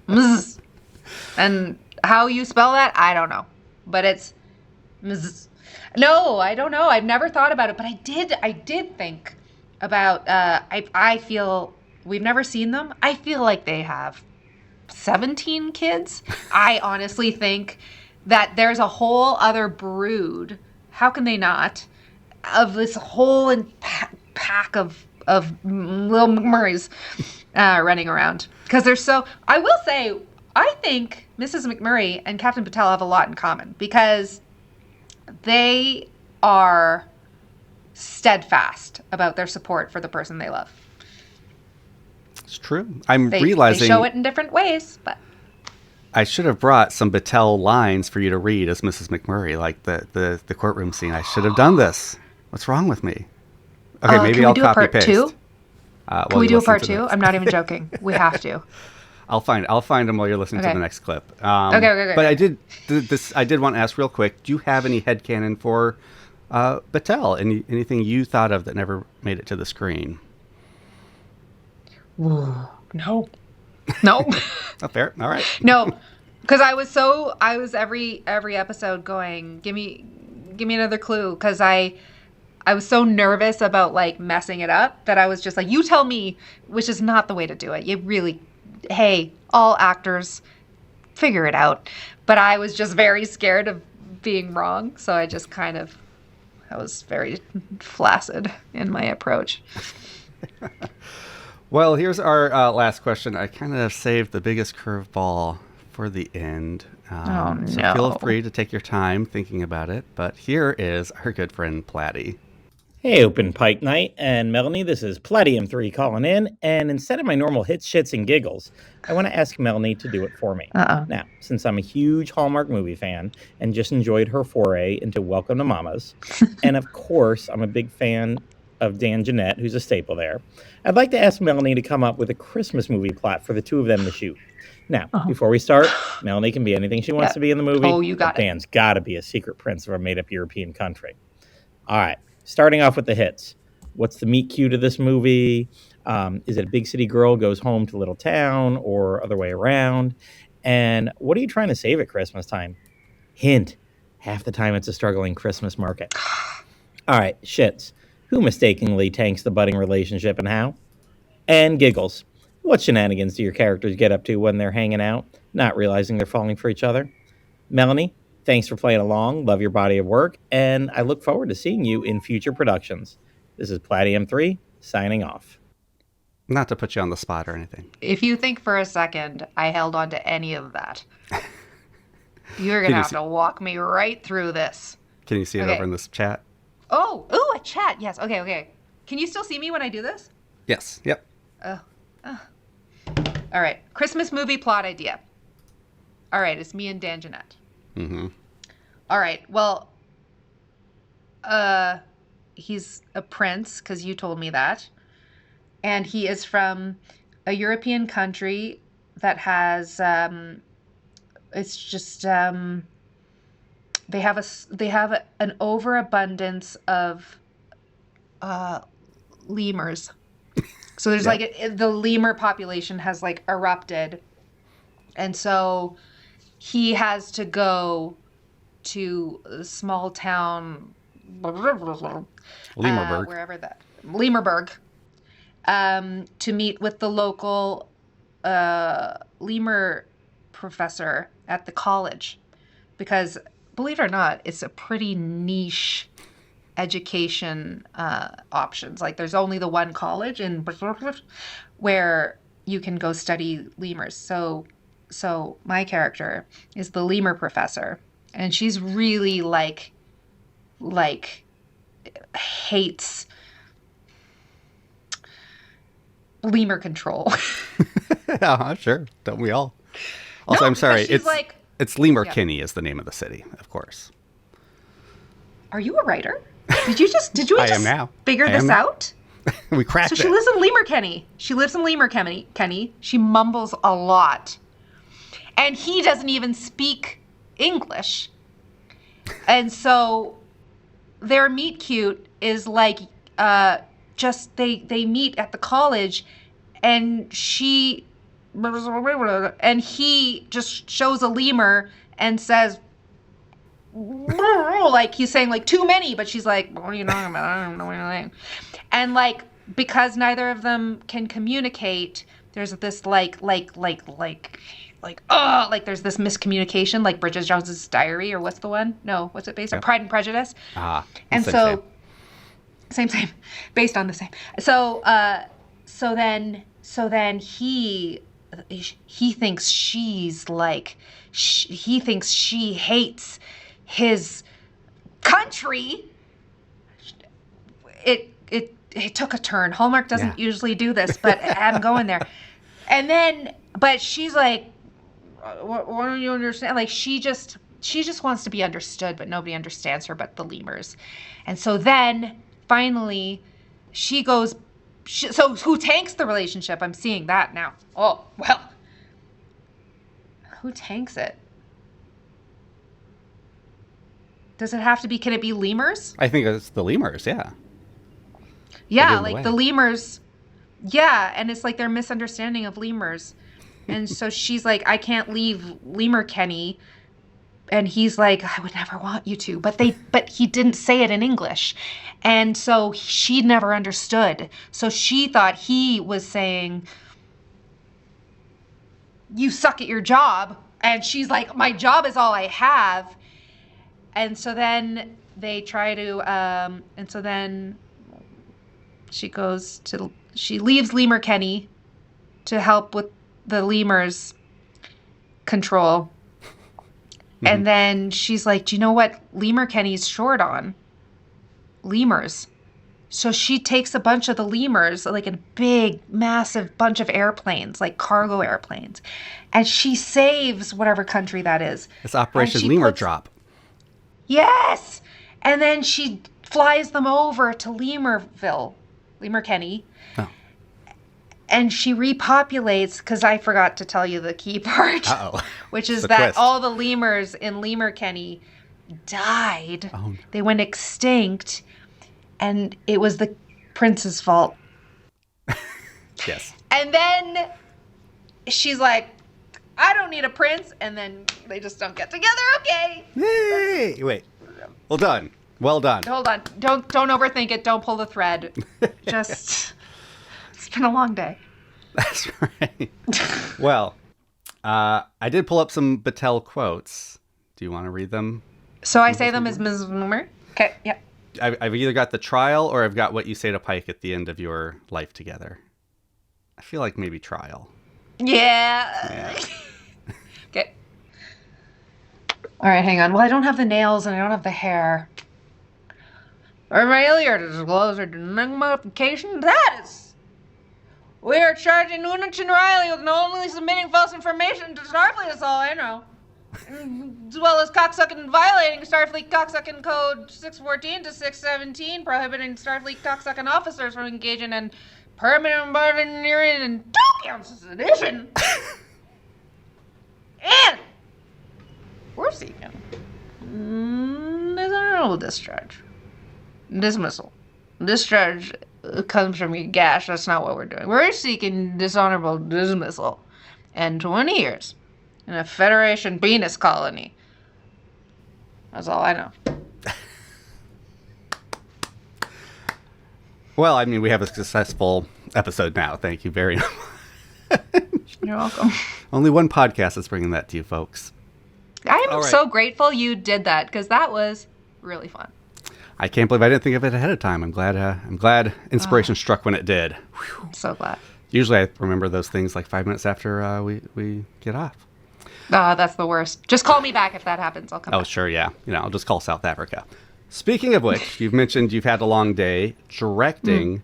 Mrs. And how you spell that, I don't know. But it's Mrs. No, I don't know. I've never thought about it, but I did think about, I feel, we've never seen them. I feel like they have 17 kids. I honestly think that there's a whole other brood, how can they not, of this whole pack of little McMurrays running around. Because they're so, I will say, I think Mrs. McMurray and Captain Batel have a lot in common, because they are steadfast about their support for the person they love. It's true. I'm They realizing show it in different ways, but I should have brought some Batel lines for you to read as Mrs. McMurray, like the courtroom scene. I should have done this. What's wrong with me? Okay, maybe I'll copy paste. Can we do a part two? I'm not even joking. We have to. I'll find them while you're listening to the next clip. Okay. But I did want to ask real quick. Do you have any headcanon for Batel? Anything you thought of that never made it to the screen? No. Oh, fair. All right. No, because I was every episode going, give me another clue, because I was so nervous about like messing it up that I was just like, you tell me, which is not the way to do it. You really, hey, all actors, figure it out. But I was just very scared of being wrong, so I just I was very flaccid in my approach. Well, here's our last question. I kind of saved the biggest curveball for the end. So feel free to take your time thinking about it. But here is our good friend Platty. Hey, Open Pike Night and Melanie, this is Palladium3 calling in, and instead of my normal hits, shits, and giggles, I want to ask Melanie to do it for me. Now, since I'm a huge Hallmark movie fan and just enjoyed her foray into Welcome to Mamas, and of course, I'm a big fan of Dan Jeanette, who's a staple there, I'd like to ask Melanie to come up with a Christmas movie plot for the two of them to shoot. Now, before we start, Melanie can be anything she wants to be in the movie. Oh, you got it. Dan's got to be a secret prince of a made-up European country. All right. Starting off with the hits. What's the meet cute of this movie? Is it a big city girl goes home to little town, or other way around? And what are you trying to save at Christmas time? Hint, half the time it's a struggling Christmas market. All right, shits. Who mistakenly tanks the budding relationship and how? And giggles. What shenanigans do your characters get up to when they're hanging out, not realizing they're falling for each other? Melanie, thanks for playing along. Love your body of work. And I look forward to seeing you in future productions. This is Palladium3 signing off. Not to put you on the spot or anything. If you think for a second I held on to any of that, you're going to have to walk me right through this. Can you see it over in this chat? Oh, a chat. Yes. Okay. Can you still see me when I do this? Yes. Yep. All right. Christmas movie plot idea. All right. It's me and Dan Jeanette. Mm-hmm. All right. Well, he's a prince, because you told me that. And he is from a European country that has, it's just, they have an overabundance of lemurs. So there's the lemur population has like erupted And so he has to go to a small town, Lemurberg. wherever that, Lemurberg, to meet with the local lemur professor at the college. Because, believe it or not, it's a pretty niche education options. Like, there's only the one college in where you can go study lemurs. So my character is the lemur professor, and she's really like hates lemur control. Sure. Don't we all? Also, I'm sorry. She's It's Letterkenny is the name of the city, of course. Are you a writer? Did you just I am now. figure I this am now. out? We cracked So it. she lives in Letterkenny. She mumbles a lot. And he doesn't even speak English. And so their meet cute is like just they meet at the college, and he just shows a lemur and says, like he's saying like too many, but she's like, what are you talking about? I don't know what you're saying. And like, because neither of them can communicate, there's this there's this miscommunication, like Bridget Jones's Diary, or what's the one? No, what's it based on? Pride and Prejudice. And same. Same, based on the same. So then he thinks she's like, he thinks she hates his country. It took a turn. Hallmark doesn't usually do this, but I'm going there. And then, but she's like, what don't you understand? Like, she just wants to be understood, but nobody understands her but the lemurs. And so then finally she goes, so who tanks the relationship? I'm seeing that now. Oh, well, who tanks it? Does it have to be, can it be lemurs? I think it's the lemurs, yeah. Yeah, like the lemurs. Yeah, and it's like their misunderstanding of lemurs. And so she's like, I can't leave Letterkenny. And he's like, I would never want you to. But he didn't say it in English. And so she never understood. So she thought he was saying, you suck at your job. And she's like, my job is all I have. And so then they try to, and so then she leaves Letterkenny to help with the lemurs control. Mm-hmm. And then she's like, do you know what Letterkenny's short on? Lemurs. So she takes a bunch of the lemurs, like a big, massive bunch of airplanes, like cargo airplanes, and she saves whatever country that is. It's Operation Lemur Drop. Yes! And then she flies them over to Letterkenny. Oh. And she repopulates, because I forgot to tell you the key part, which is that twist. All the lemurs in Letterkenny died. Oh. They went extinct, and it was the prince's fault. Yes. And then she's like, I don't need a prince, and then they just don't get together. Okay. Yay! Wait. Well done. Well done. Hold on. Don't overthink it. Don't pull the thread. Just, it's been a long day. That's right. Well, I did pull up some Batel quotes. Do you want to read them? So I say them as Mrs McMurray? Okay, yeah. I've either got the trial or I've got what you say to Pike at the end of your life together. I feel like maybe trial. Yeah. Okay. All right, hang on. Well, I don't have the nails and I don't have the hair. Are failure to disclose or deny modification? That is. We are charging Nunich and Riley with not only submitting false information to Starfleet, that's all I know, as well as cocksucking and violating Starfleet cocksucking code 614 to 617, prohibiting Starfleet cocksucking officers from engaging in permanent engineering and Tokyo sedition. And we're seeking dishonorable discharge. Dismissal. Discharge comes from your gash. That's not what we're doing. We're seeking dishonorable dismissal and 20 years in a Federation penis colony. That's all I know. Well, I mean, we have a successful episode now. Thank you very much. You're welcome. Only one podcast is bringing that to you, folks. I'm so grateful you did that, because that was really fun. I can't believe I didn't think of it ahead of time. I'm glad inspiration struck when it did. Whew. I'm so glad. Usually I remember those things like 5 minutes after we get off. That's the worst. Just call me back if that happens. I'll come back. Oh, sure, yeah. I'll just call South Africa. Speaking of which, you've mentioned you've had a long day directing.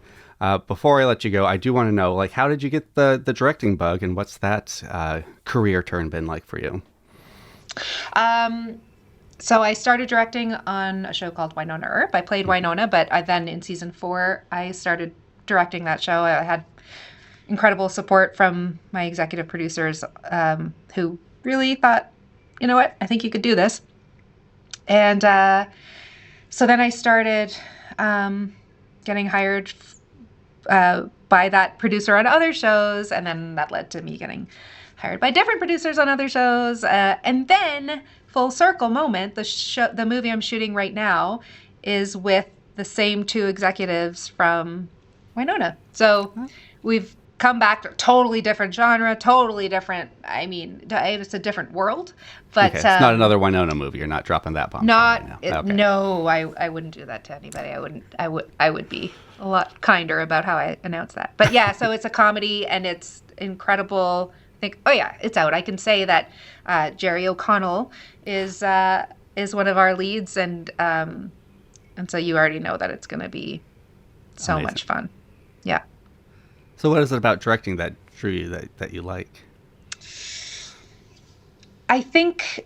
Before I let you go, I do want to know, like, how did you get the directing bug, and what's that career turn been like for you? So I started directing on a show called Wynonna Earp. I played Wynonna, but then in season 4, I started directing that show. I had incredible support from my executive producers, who really thought, you know what, I think you could do this. And so then I started getting hired by that producer on other shows, and then that led to me getting hired by different producers on other shows. And then, full circle moment, the movie I'm shooting right now is with the same 2 executives from Wynonna. So we've come back to a totally different genre, totally different. I mean, it's a different world. But okay, it's not another Wynonna movie. You're not dropping that bomb. Not right now. Okay. No, I wouldn't do that to anybody. I would be a lot kinder about how I announce that. But yeah, so it's a comedy and it's incredible. I think, oh yeah, it's out. I can say that Jerry O'Connell is one of our leads, and so you already know that it's going to be so amazing. Much fun. Yeah. So what is it about directing that drew you that you like? I think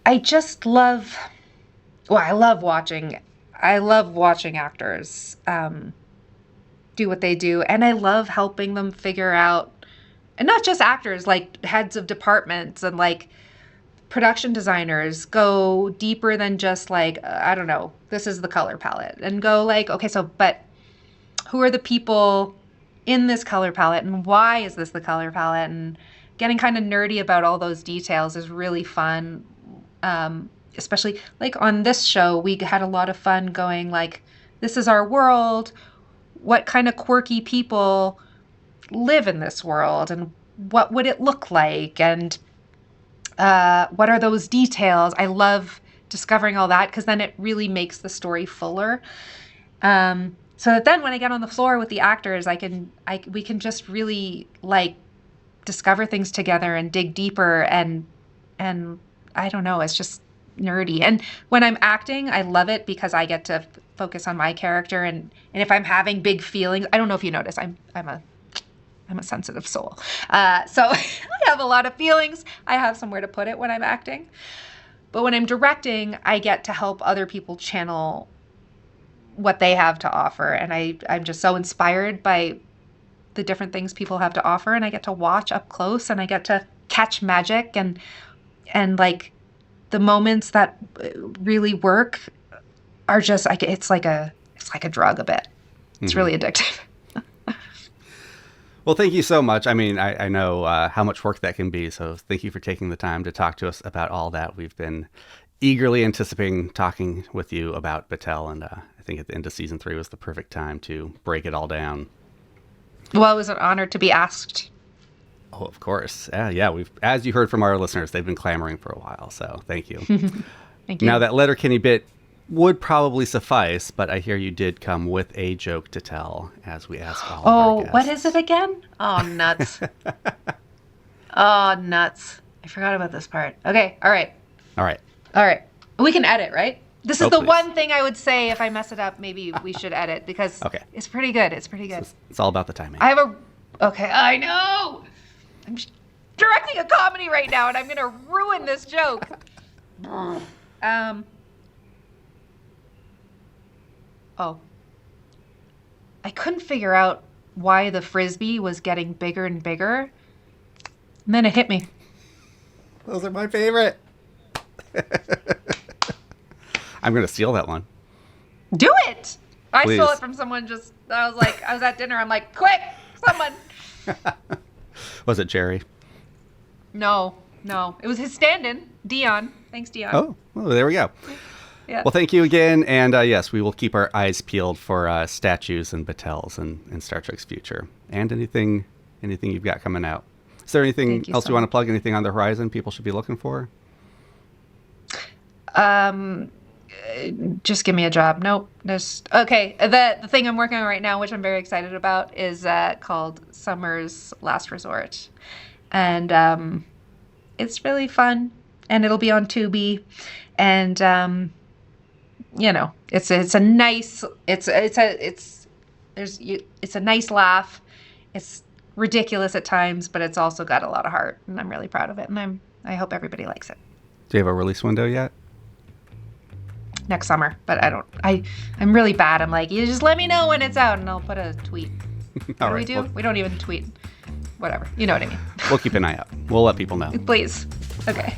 I just love watching actors do what they do, and I love helping them figure out, and not just actors, like heads of departments and like production designers go deeper than just like, I don't know, this is the color palette, and go like, okay, so but who are the people in this color palette, and why is this the color palette? And getting kind of nerdy about all those details is really fun. Especially like on this show, we had a lot of fun going like, this is our world. What kind of quirky people live in this world, and what would it look like? And what are those details? I love discovering all that, because then it really makes the story fuller. So that then when I get on the floor with the actors, we can just really like discover things together and dig deeper, and I don't know, it's just nerdy. And when I'm acting, I love it because I get to focus on my character, and if I'm having big feelings, I don't know if you notice, I'm a sensitive soul. So I have a lot of feelings. I have somewhere to put it when I'm acting. But when I'm directing, I get to help other people channel what they have to offer. And I'm just so inspired by the different things people have to offer. And I get to watch up close, and I get to catch magic and like the moments that really work are just like, it's like a drug a bit. It's really addictive. Well, thank you so much. I mean, I know how much work that can be. So thank you for taking the time to talk to us about all that. We've been eagerly anticipating talking with you about Batel, and I think at the end of season 3 was the perfect time to break it all down. Well, it was an honor to be asked. Oh, of course. Yeah. We've, as you heard from our listeners, they've been clamoring for a while. So thank you. Thank you. Now that Letterkenny bit would probably suffice, but I hear you did come with a joke to tell, as we ask all of our guests. What is it again? Oh, nuts. Oh, nuts. I forgot about this part. Okay. All right. We can edit, right? This is the please. one thing I would say if I mess it up, maybe we should edit, because it's pretty good. It's pretty good. It's all about the timing. Okay, I know. I'm directing a comedy right now, and I'm going to ruin this joke. I couldn't figure out why the Frisbee was getting bigger and bigger. And then it hit me. Those are my favorite. I'm going to steal that one. Do it! I Please. stole it from someone I was at dinner. I'm like, quick, someone. Was it Jerry? No. No, it was his stand-in, Dion. Thanks, Dion. Oh, well, there we go. Yeah. Well, thank you again. And yes, we will keep our eyes peeled for statues and Batels in Star Trek's future. And anything you've got coming out. Is there anything else you want to plug? Anything on the horizon people should be looking for? Just give me a job. Nope. Okay. The thing I'm working on right now, which I'm very excited about, is called Summer's Last Resort. And it's really fun. And it'll be on Tubi. And it's a nice laugh. It's ridiculous at times, but it's also got a lot of heart, and I'm really proud of it. And I hope everybody likes it. Do you have a release window yet? Next summer, but I'm really bad. I'm like, you just let me know when it's out, and I'll put a tweet. What do we do? We don't even tweet. Whatever. You know what I mean. We'll keep an eye out. We'll let people know. Please. Okay.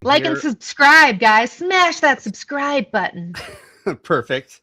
Like and subscribe, guys. Smash that subscribe button. Perfect.